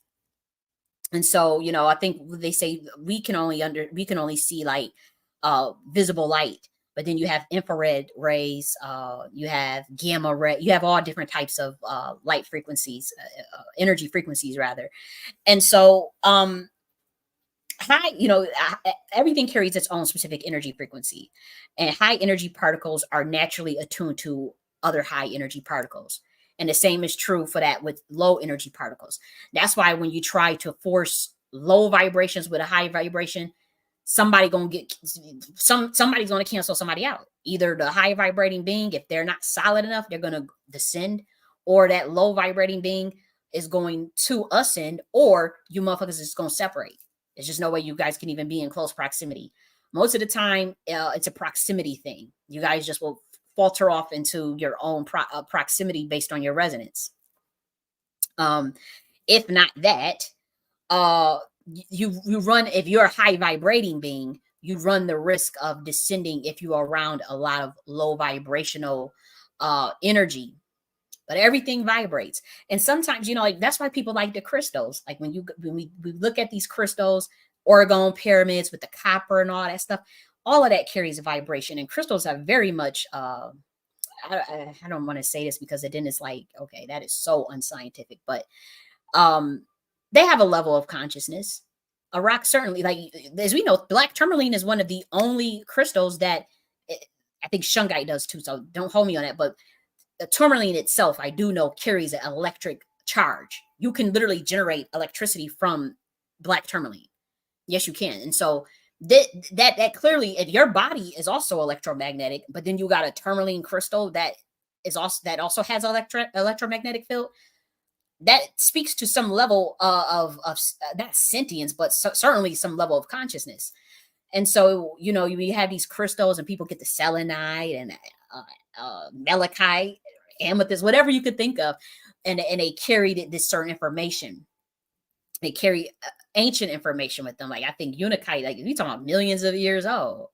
And so, I think they say we can only see like visible light, but then you have infrared rays, you have gamma ray, you have all different types of light frequencies, energy frequencies rather. And so high, everything carries its own specific energy frequency, and high energy particles are naturally attuned to other high energy particles. And the same is true for that with low energy particles. That's why when you try to force low vibrations with a high vibration, somebody's gonna cancel somebody out. Either the high vibrating being, if they're not solid enough, they're gonna descend, or that low vibrating being is going to ascend, or you motherfuckers is just gonna separate. There's just no way you guys can even be in close proximity. Most of the time, it's a proximity thing. You guys just will falter off into your own proximity based on your resonance. Um, if not that, you run, if you're a high vibrating being, you run the risk of descending if you are around a lot of low vibrational energy. But everything vibrates. And sometimes, like that's why people like the crystals. Like when we look at these crystals, Oregon pyramids with the copper and all that stuff, all of that carries a vibration. And crystals are very much I don't want to say this because then it's like, okay, that is so unscientific, but um they have a level of consciousness. A rock, certainly, like as we know, black tourmaline is one of the only crystals that eh, I think shungite does too, so don't hold me on that, but the tourmaline itself, I do know, carries an electric charge. You can literally generate electricity from black tourmaline. Yes, you can. And so that clearly, if your body is also electromagnetic, but then you got a tourmaline crystal that also has electromagnetic field, that speaks to some level of not sentience, but certainly some level of consciousness. And so, you have these crystals, and people get the selenite and malachite, amethyst, whatever you could think of, and they carried this certain information. They carry ancient information with them. Like I think Unikite, like we talking about millions of years old.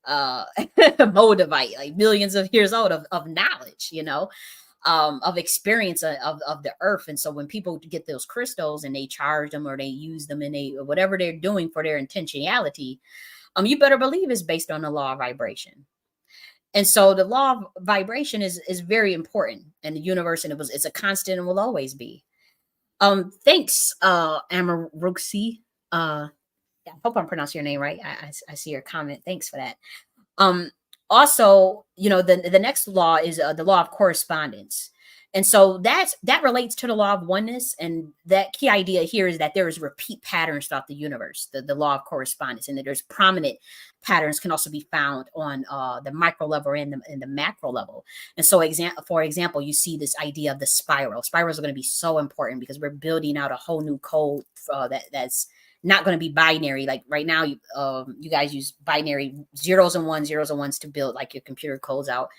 Moldavite, like millions of years old of knowledge, of experience of the earth. And so when people get those crystals and they charge them or they use them and they whatever they're doing for their intentionality, you better believe it's based on the law of vibration. And so the law of vibration is very important in the universe, and it's a constant and will always be. Thanks, Amaruxi. I hope I'm pronouncing your name right. I see your comment. Thanks for that. Um, Also, the next law is the law of correspondence. And so that relates to the law of oneness. And that key idea here is that there is repeat patterns throughout the universe, the law of correspondence, and that there's prominent patterns can also be found on the micro level and the macro level. And so, for example, you see this idea of the spiral. Spirals are going to be so important because we're building out a whole new code that's not going to be binary. Like right now, you guys use binary zeros and ones to build like your computer codes out.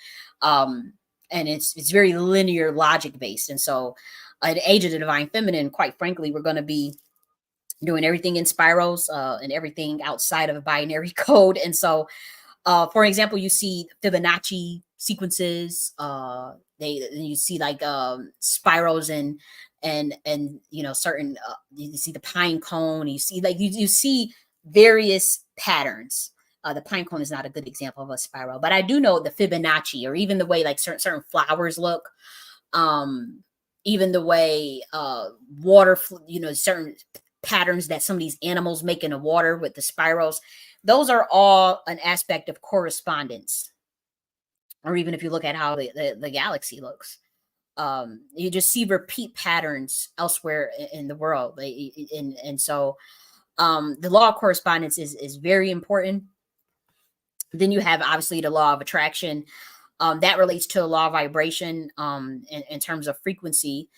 And it's very linear logic based. And so at the age of the divine feminine, quite frankly, we're going to be doing everything in spirals and everything outside of a binary code. And so For example, you see Fibonacci sequences. You see like spirals and certain. You see the pine cone. You see like you see various patterns. The pine cone is not a good example of a spiral, but I do know the Fibonacci, or even the way like certain flowers look. Um, Even the way certain patterns that some of these animals make in the water with the spirals, those are all an aspect of correspondence. Or even if you look at how the galaxy looks, you just see repeat patterns elsewhere in the world. And so the law of correspondence is very important. Then you have obviously the law of attraction, that relates to the law of vibration, in terms of frequency.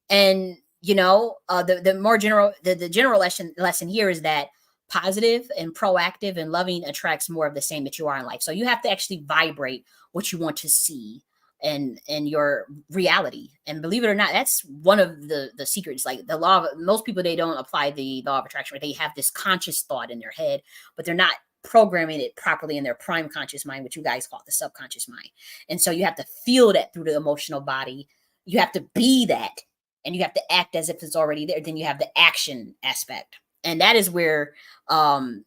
And the more general, the general lesson here is that positive and proactive and loving attracts more of the same that you are in life. So you have to actually vibrate what you want to see and your reality. And believe it or not, that's one of the secrets. Like the law of, most people, they don't apply the law of attraction, right? They have this conscious thought in their head, but they're not programming it properly in their prime conscious mind, which you guys call the subconscious mind. And so you have to feel that through the emotional body. You have to be that, and you have to act as if it's already there. Then you have the action aspect, and that is where that's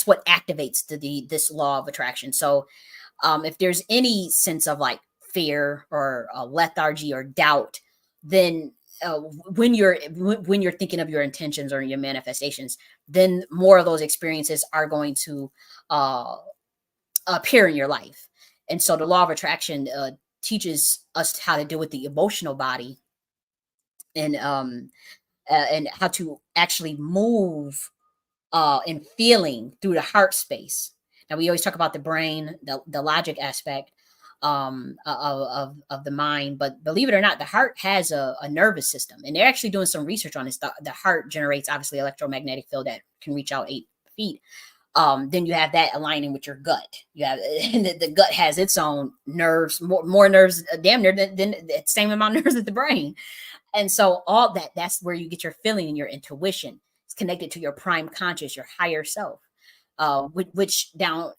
what activates this law of attraction. So if there's any sense of like fear or lethargy or doubt, then when you're thinking of your intentions or your manifestations, then more of those experiences are going to uh, appear in your life. And so the law of attraction teaches us how to deal with the emotional body, and how to actually move and feeling through the heart space. Now we always talk about the brain, the logic aspect of the mind, but believe it or not, the heart has a nervous system, and they're actually doing some research on this. The heart generates obviously electromagnetic field that can reach out 8 feet. Then you have that aligning with your gut. You have and the gut has its own nerves, more nerves, damn near than the same amount of nerves as the brain. And so all that's where you get your feeling and your intuition. It's connected to your prime conscious, your higher self, which down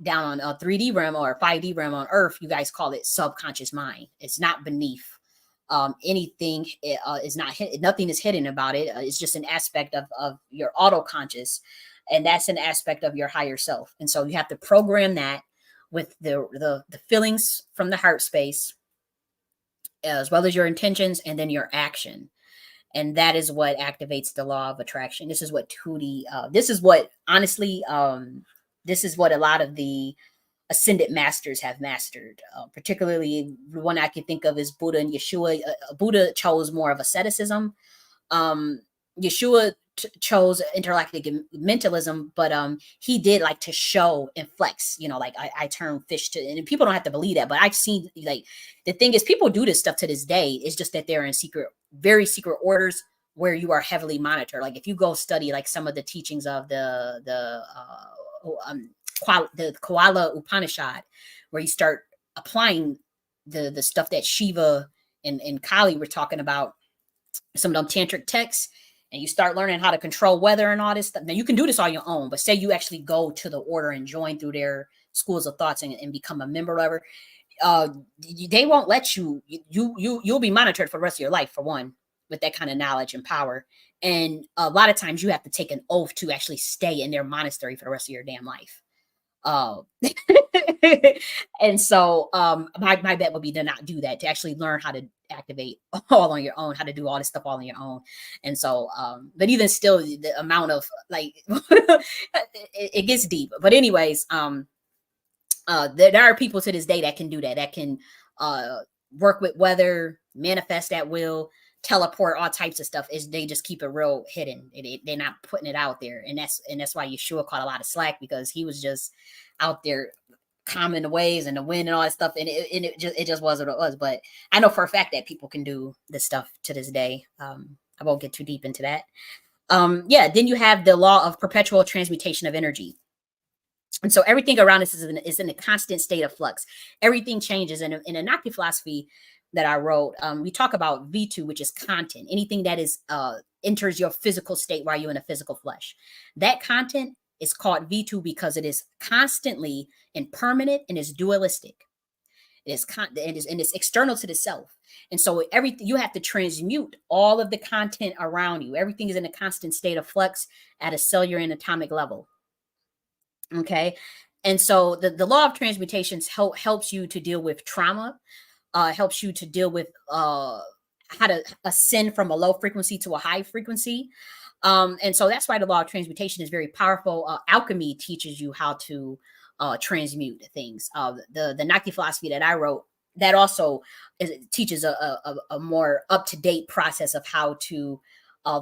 on a 3D realm or 5D realm on Earth, you guys call it subconscious mind. It's not beneath anything. Is not nothing is hidden about it. It's just an aspect of your auto conscious, and that's an aspect of your higher self. And so you have to program that with the feelings from the heart space, as well as your intentions and then your action. And that is what activates the law of attraction. This is what this is what honestly, this is what a lot of the ascended masters have mastered. Particularly the one I can think of is Buddha and Yeshua. Buddha chose more of asceticism. Yeshua chose intellectual mentalism, but he did like to show and flex. Like I turn fish to, and people don't have to believe that, but I've seen, like, the thing is, people do this stuff to this day. It's just that they're in secret, very secret orders where you are heavily monitored. Like if you go study like some of the teachings of the Koala Upanishad, where you start applying the stuff that Shiva and Kali were talking about, some of them tantric texts, and you start learning how to control weather and all this stuff. Now you can do this on your own, but say you actually go to the order and join through their schools of thoughts and become a member of it. They won't let you'll be monitored for the rest of your life, for one, with that kind of knowledge and power. And a lot of times you have to take an oath to actually stay in their monastery for the rest of your damn life. Uh, and so my bet would be to not do that, to actually learn how to activate all on your own, how to do all this stuff all on your own. And so but even still, the amount of like it gets deep. But anyways, there are people to this day that can do that can work with weather, manifest at will, teleport, all types of stuff. Is they just keep it real hidden. They're not putting it out there, and that's why Yeshua caught a lot of slack, because he was just out there calming the waves and the wind and all that stuff, and it just was what it was. But I know for a fact that people can do this stuff to this day. I won't get too deep into that. Yeah, then you have the law of perpetual transmutation of energy. And so everything around us is in a constant state of flux. Everything changes. And in Anaki philosophy that I wrote, we talk about V2, which is content. Anything that is enters your physical state while you're in a physical flesh. That content It's called V2 because it is constantly impermanent and is dualistic. And it's external to the self. And so everything you have to transmute all of the content around you. Everything is in a constant state of flux at a cellular and atomic level. Okay. And so the law of transmutations helps you to deal with trauma, helps you to deal with how to ascend from a low frequency to a high frequency. And so that's why the law of transmutation is very powerful. Alchemy teaches you how to transmute things. The Naki philosophy that I wrote, that also teaches a more up to date process of how to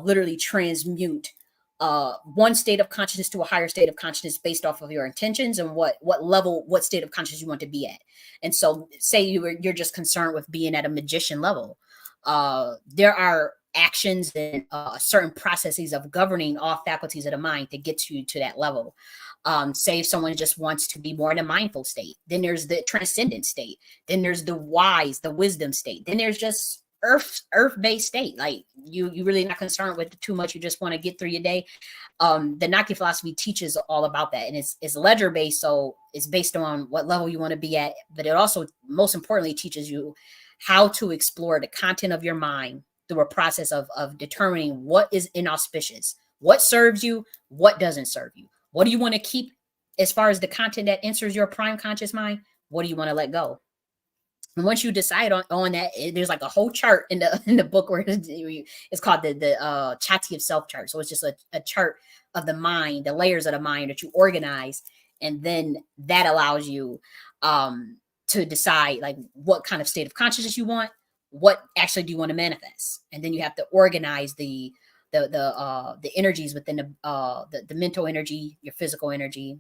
literally transmute one state of consciousness to a higher state of consciousness based off of your intentions and what level, what state of consciousness you want to be at. And so, say you're just concerned with being at a magician level. There are actions and certain processes of governing all faculties of the mind to get you to that level. Say if someone just wants to be more in a mindful state, then there's the transcendent state, then there's the wise, the wisdom state, then there's just earth-based state. Like you really not concerned with too much, you just want to get through your day. The Naki philosophy teaches all about that, and it's ledger based, so it's based on what level you want to be at, but it also most importantly teaches you how to explore the content of your mind through a process of determining what is inauspicious, what serves you, what doesn't serve you, what do you want to keep as far as the content that enters your prime conscious mind, what do you want to let go. And once you decide on that, there's like a whole chart in the book where it's called the Chati of self chart. So it's just a chart of the mind, the layers of the mind that you organize, and then that allows you to decide like what kind of state of consciousness you want, what actually do you want to manifest, and then you have to organize the energies within the mental energy, your physical energy,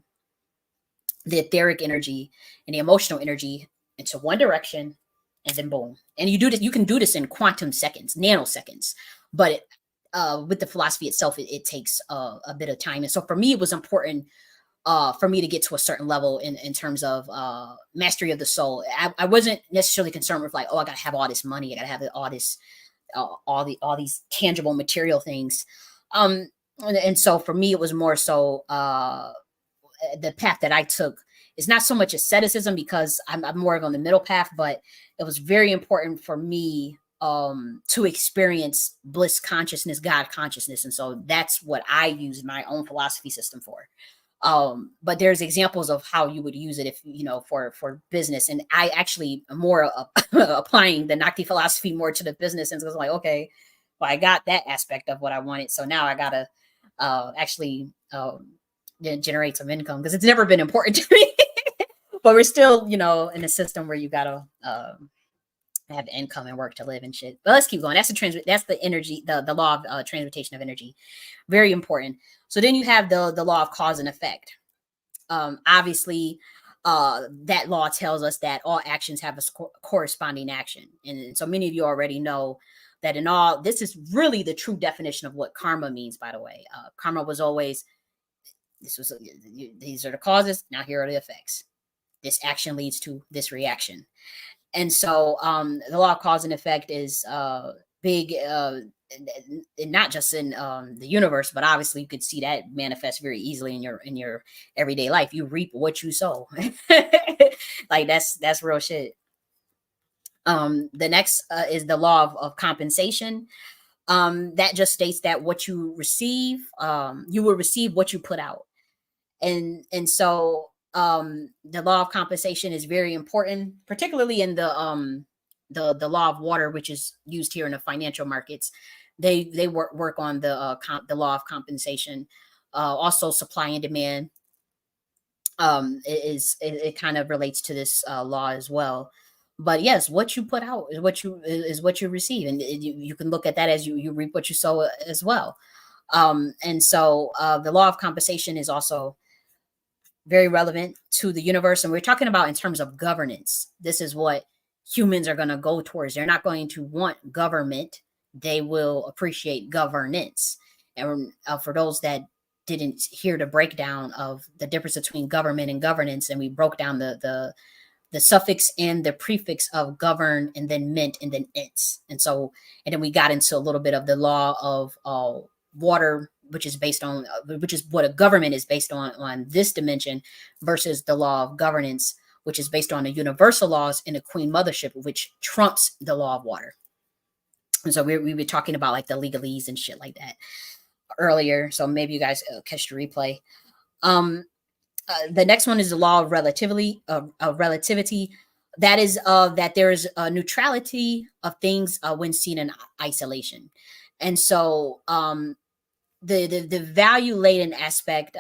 the etheric energy, and the emotional energy into one direction, and then boom. And you do this, you can do this in quantum seconds, nanoseconds, but with the philosophy itself, it takes a bit of time. And so for me, it was important for me to get to a certain level in terms of mastery of the soul. I wasn't necessarily concerned with like, oh, I gotta have all this money, I gotta have all this all these tangible material things. And so for me, it was more so the path that I took is not so much asceticism because I'm more of on the middle path, but it was very important for me to experience bliss consciousness, God consciousness. And so that's what I use my own philosophy system for. But there's examples of how you would use it if, you know, for business. And I actually am more applying the Nakti philosophy more to the business. And so it's like, okay, well, I got that aspect of what I wanted. So now I got to actually generate some income because it's never been important to me. But we're still, you know, in a system where you got to have income and work to live and shit. But let's keep going. That's the energy, the law of transmutation of energy. Very important. So then you have the law of cause and effect. Obviously, that law tells us that all actions have a corresponding action. And so many of you already know that in all, this is really the true definition of what karma means, by the way. Karma was always, these are the causes, now here are the effects. This action leads to this reaction. And so the law of cause and effect is big, not just in the universe, but obviously you could see that manifest very easily in your everyday life. You reap what you sow. Like that's real shit. The next is the law of compensation. That just states that what you receive, you will receive what you put out. And so the law of compensation is very important, particularly in the law of water, which is used here in the financial markets. They work on the law of compensation. Also supply and demand it kind of relates to this law as well. But yes, what you put out is what you receive, and you can look at that as you reap what you sow as well. And so the law of compensation is also very relevant to the universe. And we're talking about in terms of governance. This is what humans are going to go towards. They're not going to want government. They will appreciate governance. And for those that didn't hear the breakdown of the difference between government and governance, and we broke down the suffix and the prefix of govern, and then ment, and then its. And then we got into a little bit of the law of water, which is based on which is what a government is based on this dimension, versus the law of governance, which is based on the universal laws in the Queen Mothership, which trumps the law of water. And so we were talking about like the legalese and shit like that earlier. So maybe you guys catch the replay. The next one is the law of relativity. That is that there is a neutrality of things when seen in isolation. And so the value laden aspect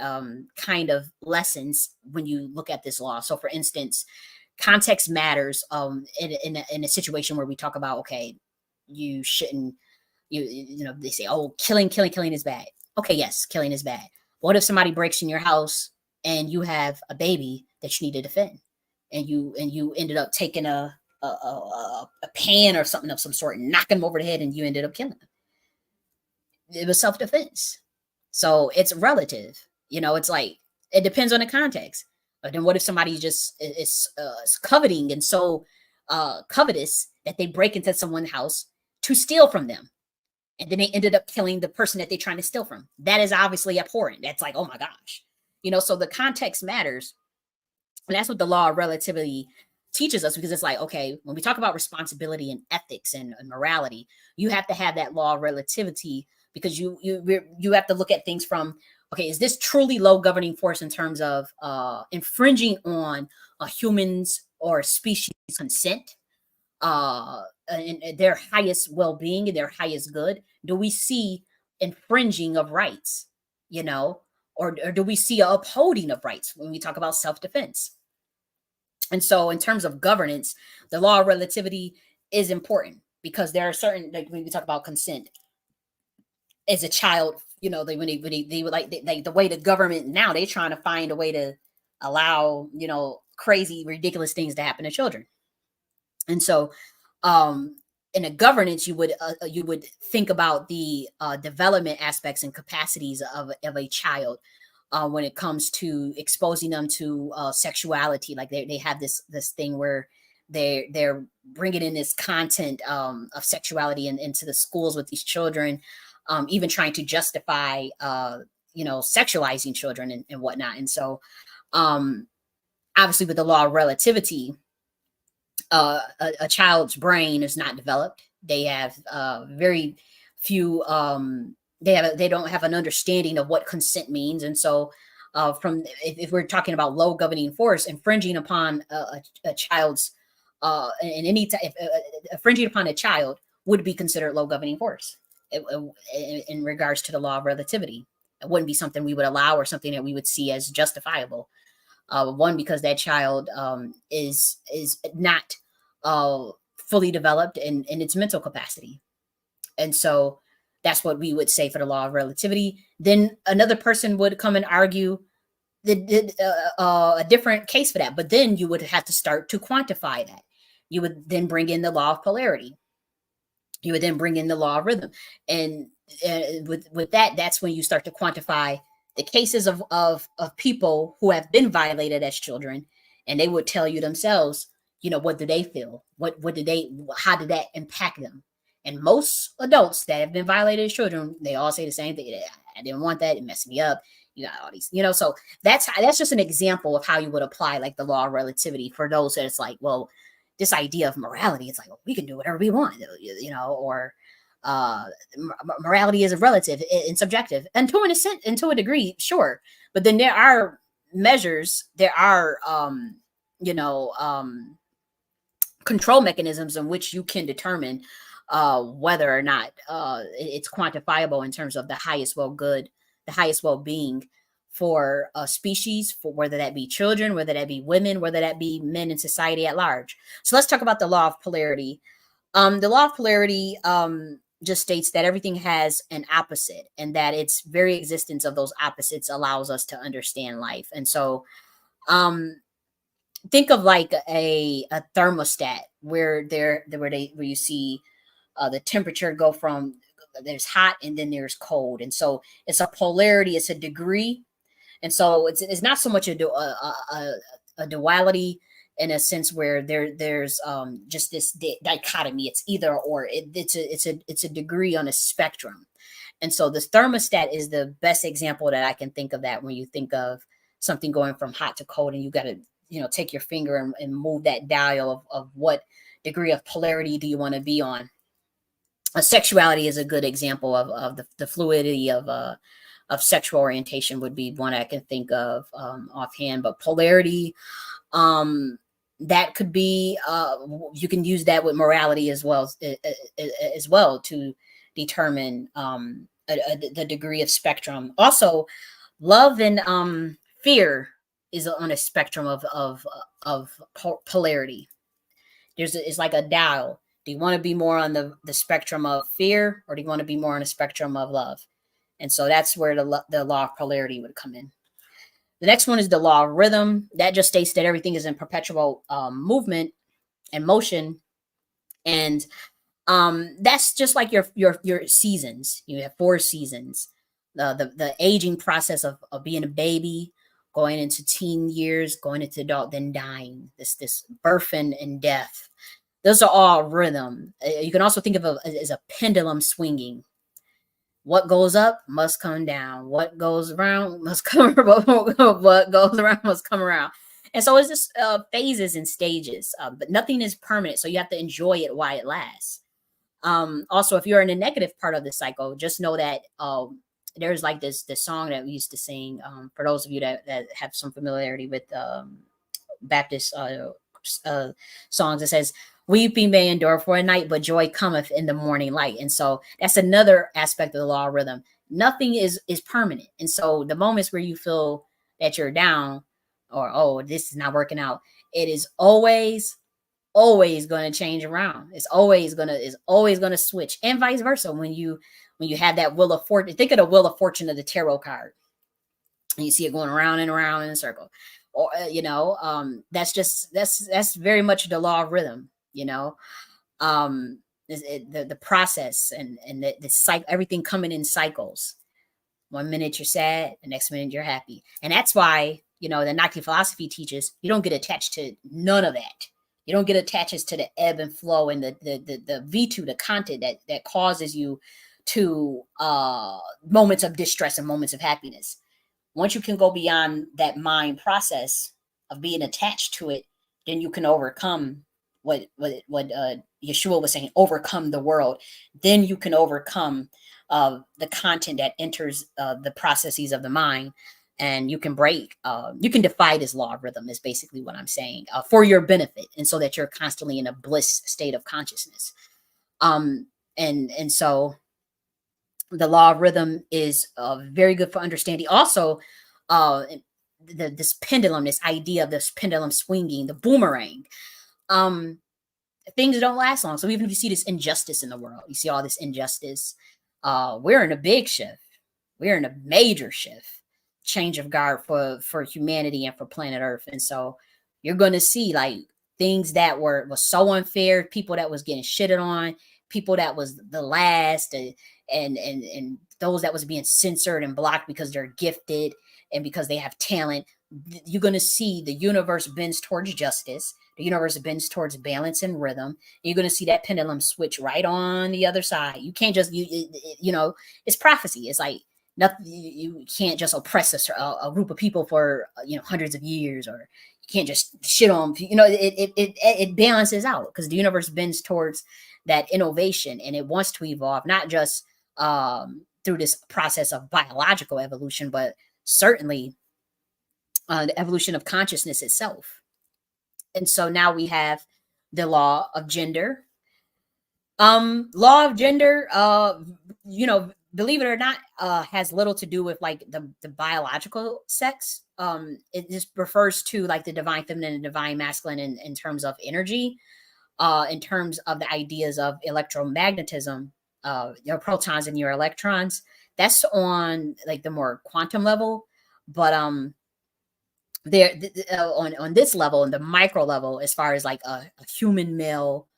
kind of lessens when you look at this law. So for instance, context matters in a situation where we talk about, okay, you shouldn't, you know, they say, oh, killing is bad. Okay, yes, killing is bad. What if somebody breaks in your house and you have a baby that you need to defend, and you ended up taking a pan or something of some sort and knocking them over the head, and you ended up killing them? It was self-defense. So it's relative. You know, it's like it depends on the context. But then what if somebody just is coveting and so covetous that they break into someone's house to steal from them, and then they ended up killing the person that they're trying to steal from? That is obviously abhorrent. That's like, oh my gosh. You know, so the context matters. And that's what the law of relativity teaches us, because it's like, okay, when we talk about responsibility and ethics and morality, you have to have that law of relativity, because you have to look at things from, okay, is this truly low governing force in terms of infringing on a human's or species consent, and their highest well-being and their highest good? Do we see infringing of rights, you know, or do we see a upholding of rights when we talk about self-defense? And so in terms of governance, the law of relativity is important, because there are certain, like when we talk about consent as a child, you know, they would like the way the government now, they trying to find a way to allow, you know, crazy, ridiculous things to happen to children. And so um in a governance, you would think about the development aspects and capacities of a child when it comes to exposing them to sexuality. Like they have this thing where they're bringing in this content of sexuality into the schools with these children, even trying to justify you know, sexualizing children and whatnot. And so um obviously with the law of relativity, a child's brain is not developed. They have very few. They don't have an understanding of what consent means, and so from if we're talking about low governing force, infringing upon a child's in any type, infringing upon a child would be considered low governing force in regards to the law of relativity. It wouldn't be something we would allow or something that we would see as justifiable. One, because that child is not uh, fully developed in its mental capacity, and so that's what we would say for the law of relativity. Then another person would come and argue a different case for that, but then you would have to start to quantify that. You would then bring in the law of polarity. You would then bring in the law of rhythm, and with that, that's when you start to quantify the cases of people who have been violated as children, and they would tell you themselves, you know, what do they feel, what did they, how did that impact them? And most adults that have been violated as children, they all say the same thing: I didn't want that, it messed me up. You got all these, you know. So that's just an example of how you would apply like the law of relativity for those that it's like, well, this idea of morality, it's like, well, we can do whatever we want, you know, or uh morality is relative and subjective, and to an extent and to a degree, sure, but then there are measures, there are you know, control mechanisms in which you can determine whether or not it's quantifiable in terms of the highest well good, the highest well-being for a species, for whether that be children, whether that be women, whether that be men in society at large. So let's talk about the law of polarity. The law of polarity just states that everything has an opposite, and that its very existence of those opposites allows us to understand life. And so um think of like a thermostat where where you see the temperature go from, there's hot and then there's cold, and so it's a polarity, it's a degree. And so it's not so much a duality, in a sense where there's just this dichotomy. It's either or. It's a degree on a spectrum. And so the thermostat is the best example that I can think of, that when you think of something going from hot to cold, and you got to, take your finger and move that dial of what degree of polarity do you want to be on. Sexuality is a good example of the fluidity of sexual orientation, would be one I can think of offhand. But polarity, um, that could be, you can use that with morality as well, to determine the degree of spectrum. Also, love and fear is on a spectrum of polarity. It's like a dial. Do you want to be more on the spectrum of fear, or do you want to be more on the spectrum of love? And so that's where the law of polarity would come in. The next one is the law of rhythm. That just states that everything is in perpetual movement and motion, and that's just like your seasons. You have 4 seasons. The aging process of being a baby, going into teen years, going into adult, then dying. This birth and death. Those are all rhythm. You can also think of it as a pendulum swinging. What goes up must come down. What goes around must come. What goes around must come around. And so it's just phases and stages, but nothing is permanent. So you have to enjoy it while it lasts. Also, if you're in the negative part of the cycle, just know that there's like this song that we used to sing. For those of you that have some familiarity with Baptist uh, songs, that says, "Weeping may endure for a night, but joy cometh in the morning light." And so that's another aspect of the law of rhythm. Nothing is permanent, and so the moments where you feel that you're down, or oh, this is not working out, it is always going to change around. It's always going to switch, and vice versa. When you have that wheel of fortune, think of the wheel of fortune of the tarot card, and you see it going around and around in a circle. Or that's very much the law of rhythm. um the process, and the cycle, everything coming in cycles. One minute you're sad, the next minute you're happy. And that's why, the Nike philosophy teaches you don't get attached to none of that. You don't get attached to the ebb and flow, and the V2, the content that causes you to moments of distress and moments of happiness. Once you can go beyond that mind process of being attached to it, then you can overcome what Yeshua was saying, overcome the world. Then you can overcome the content that enters the processes of the mind, and you can you can defy this law of rhythm, is basically what I'm saying, for your benefit, and so that you're constantly in a bliss state of consciousness. And so the law of rhythm is very good for understanding. Also, uh, this pendulum, this idea of this pendulum swinging, the boomerang. Um, Things don't last long. So even if you see this injustice in the world, you see all this injustice, we're in a big shift. We're in a major shift, change of guard for humanity and for planet Earth. And so you're going to see like things that was so unfair, people that was getting shitted on, people that was the last, and those that was being censored and blocked because they're gifted and because they have talent. You're going to see the universe bends towards justice. The universe bends towards balance and rhythm. You're going to see that pendulum switch right on the other side. You can't just, it's prophecy. It's like nothing. You can't just oppress a group of people for hundreds of years, or you can't just shit on. It balances out, because the universe bends towards that innovation, and it wants to evolve, not just through this process of biological evolution, but certainly the evolution of consciousness itself. And so now we have the law of gender. Law of gender, believe it or not, has little to do with like the biological sex. It just refers to like the divine feminine and divine masculine in terms of energy, in terms of the ideas of electromagnetism, your protons and your electrons. That's on like the more quantum level. But there on this level, in the micro level, as far as like a human male,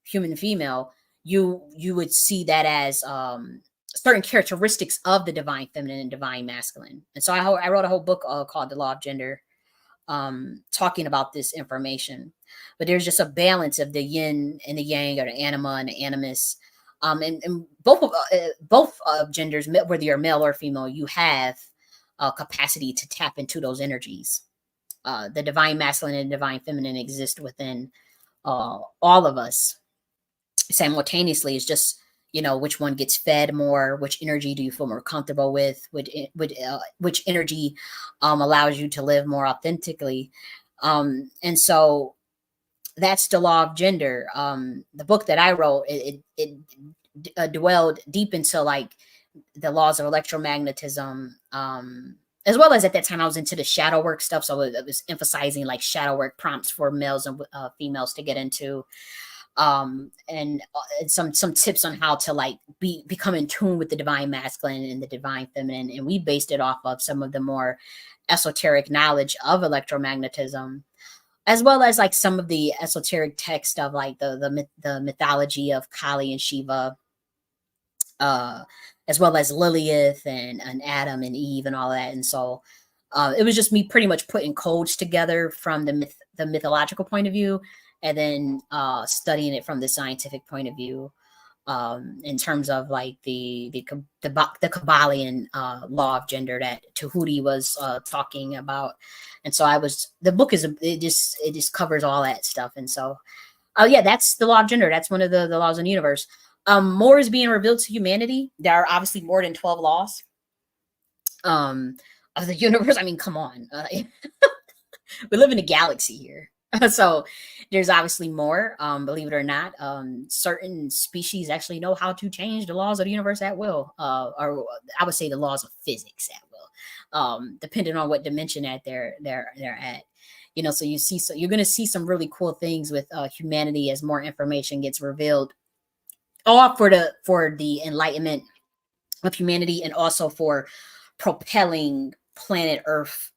human female, you would see that as certain characteristics of the divine feminine and divine masculine. And so I wrote a whole book called The Law of Gender, talking about this information. But there's just a balance of the yin and the yang, or the anima and the animus. And both genders, whether you're male or female, you have a capacity to tap into those energies. The divine masculine and divine feminine exist within all of us simultaneously. It's just, which one gets fed more, which energy do you feel more comfortable with, which energy allows you to live more authentically. And so that's the law of gender. The book that I wrote, it dwelled deep into like the laws of electromagnetism, as well as at that time I was into the shadow work stuff. So it was emphasizing like shadow work prompts for males and females to get into, and some tips on how to like become in tune with the divine masculine and the divine feminine. And we based it off of some of the more esoteric knowledge of electromagnetism, as well as like some of the esoteric text of like the mythology of Kali and Shiva, uh, as well as Lilith and Adam and Eve and all that. And so it was just me pretty much putting codes together from the mythological point of view, and then studying it from the scientific point of view, in terms of like the Kabbalion law of gender that Tahuti was talking about. And so the book it just covers all that stuff. And so, oh yeah, that's the law of gender. That's one of the laws in the universe. More is being revealed to humanity. There are obviously more than 12 laws of the universe. I mean, come on. We live in a galaxy here. So there's obviously more, believe it or not. Certain species actually know how to change the laws of the universe at will, or I would say the laws of physics at will, depending on what dimension that they're at. So you're going to see some really cool things with humanity as more information gets revealed, all for the enlightenment of humanity, and also for propelling planet Earth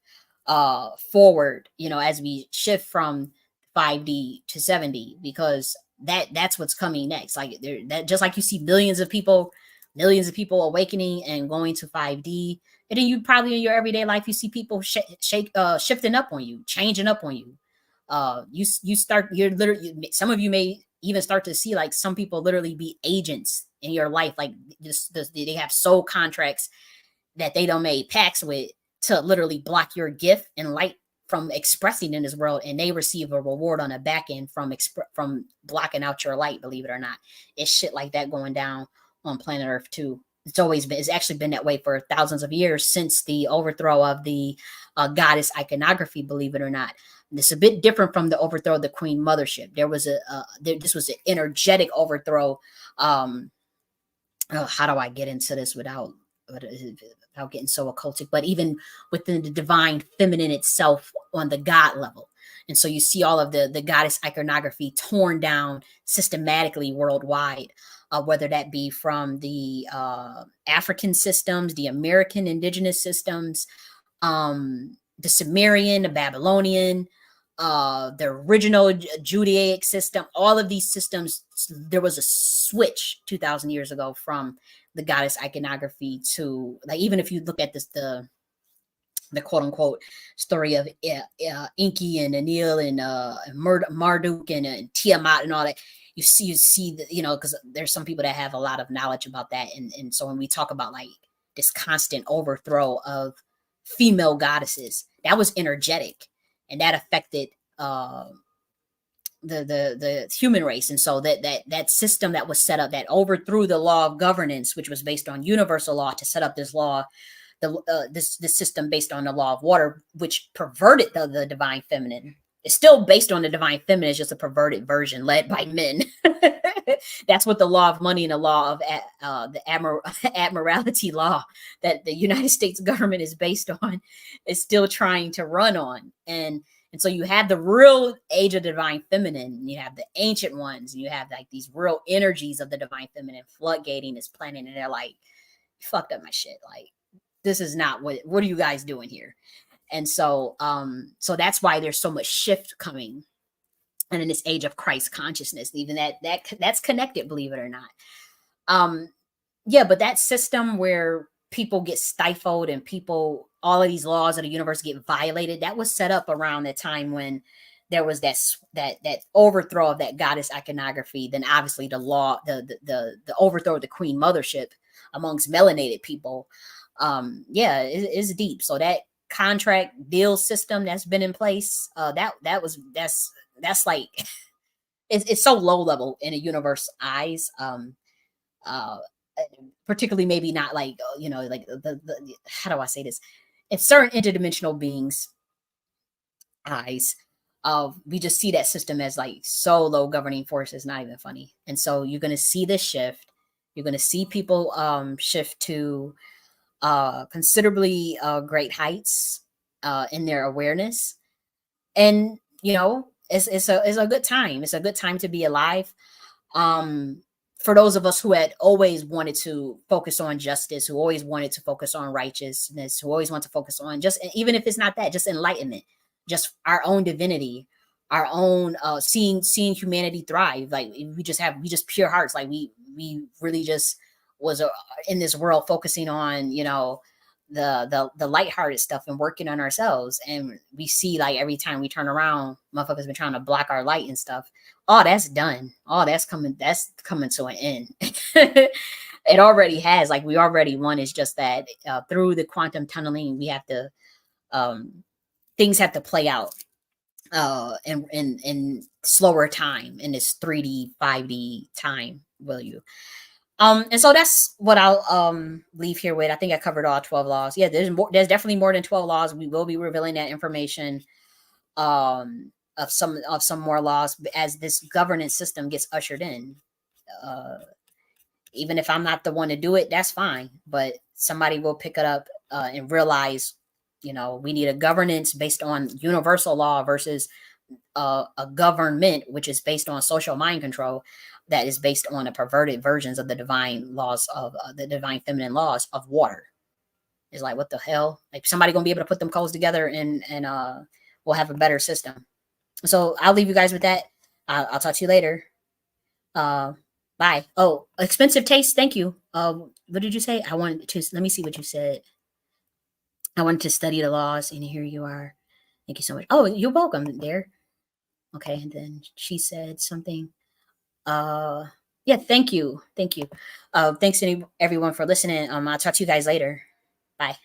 forward, as we shift from 5D to 7D, because that's what's coming next. Like that, just like you see millions of people awakening and going to 5D, and then you probably in your everyday life you see people shifting up on you, changing up on you. You're literally, some of you may even start to see like some people literally be agents in your life, like they have soul contracts that they don't made pacts with to literally block your gift and light from expressing in this world, and they receive a reward on the back end from blocking out your light. Believe it or not, it's shit like that going down on planet Earth too. It's actually been that way for thousands of years, since the overthrow of the goddess iconography. Believe it or not, it's a bit different from the overthrow of the Queen Mothership. This was an energetic overthrow. How do I get into this without getting so occultic? But even within the divine feminine itself on the God level. And so you see all of the goddess iconography torn down systematically worldwide, whether that be from the African systems, the American indigenous systems, the Sumerian, the Babylonian, the original Judaic system. All of these systems, there was a switch 2,000 years ago from the goddess iconography to, like, even if you look at this, the quote unquote story of Enki and Enlil and Marduk and Tiamat and all that, you see that, because there's some people that have a lot of knowledge about that. And so when we talk about like this constant overthrow of female goddesses, that was energetic, and that affected the human race. And so that system that was set up, that overthrew the law of governance, which was based on universal law, to set up this law, this system based on the law of water, which perverted the divine feminine. It's still based on the divine feminine, it's just a perverted version led by men. That's what the law of money and the law of the admiralty law that the United States government is based on is still trying to run on. And so you have the real age of the divine feminine, and you have the ancient ones, and you have like these real energies of the divine feminine floodgating this planet, and they're like, you fucked up my shit. Like, this is not what are you guys doing here? And so so that's why there's so much shift coming. And in this age of Christ consciousness, even that's connected, believe it or not. Yeah, but that system where people get stifled and people all of these laws of the universe get violated, that was set up around the time when there was that overthrow of that goddess iconography. Then obviously the law, the overthrow of the Queen Mothership amongst melanated people. Yeah, it's deep. So that contract deal system that's been in place, that's like it's so low level in a universe eyes. Uh, Particularly maybe not like like the how do I say this? It's certain interdimensional beings eyes. We just see that system as like so low governing force. It's not even funny. And so you're gonna see this shift. You're gonna see people shift to considerably great heights in their awareness. And it's a good time. It's a good time to be alive. um for those of us who had always wanted to focus on justice, who always wanted to focus on righteousness, who always want to focus on just, even if it's not that, just enlightenment, just our own divinity, our own seeing humanity thrive. Like we just pure hearts. Like we really just was in this world focusing on the lighthearted stuff and working on ourselves. And we see, like, every time we turn around, motherfuckers been trying to block our light and stuff. All that's done. All that's coming to an end. It already has. Like, we already won. It's just that through the quantum tunneling, we have to things have to play out in slower time, in this 3D 5D time, will you. And so that's what I'll leave here with. I think I covered all 12 laws. Yeah, there's definitely more than 12 laws. We will be revealing that information of some more laws as this governance system gets ushered in. Uh Even if I'm not the one to do it, that's fine. But somebody will pick it up and realize, we need a governance based on universal law versus a government which is based on social mind control, that is based on a perverted versions of the divine laws of the divine feminine laws of water. It's like, what the hell? Like, somebody gonna be able to put them codes together, and we'll have a better system. So I'll leave you guys with that. I'll talk to you later. uh Bye. Oh, expensive taste, thank you. What did you say? I wanted to, let me see what you said. I wanted to study the laws, and here you are. Thank you so much. Oh, you're welcome there. Okay, and then she said something. Uh, yeah, thank you. Thank you. Thanks to everyone for listening. I'll talk to you guys later. Bye.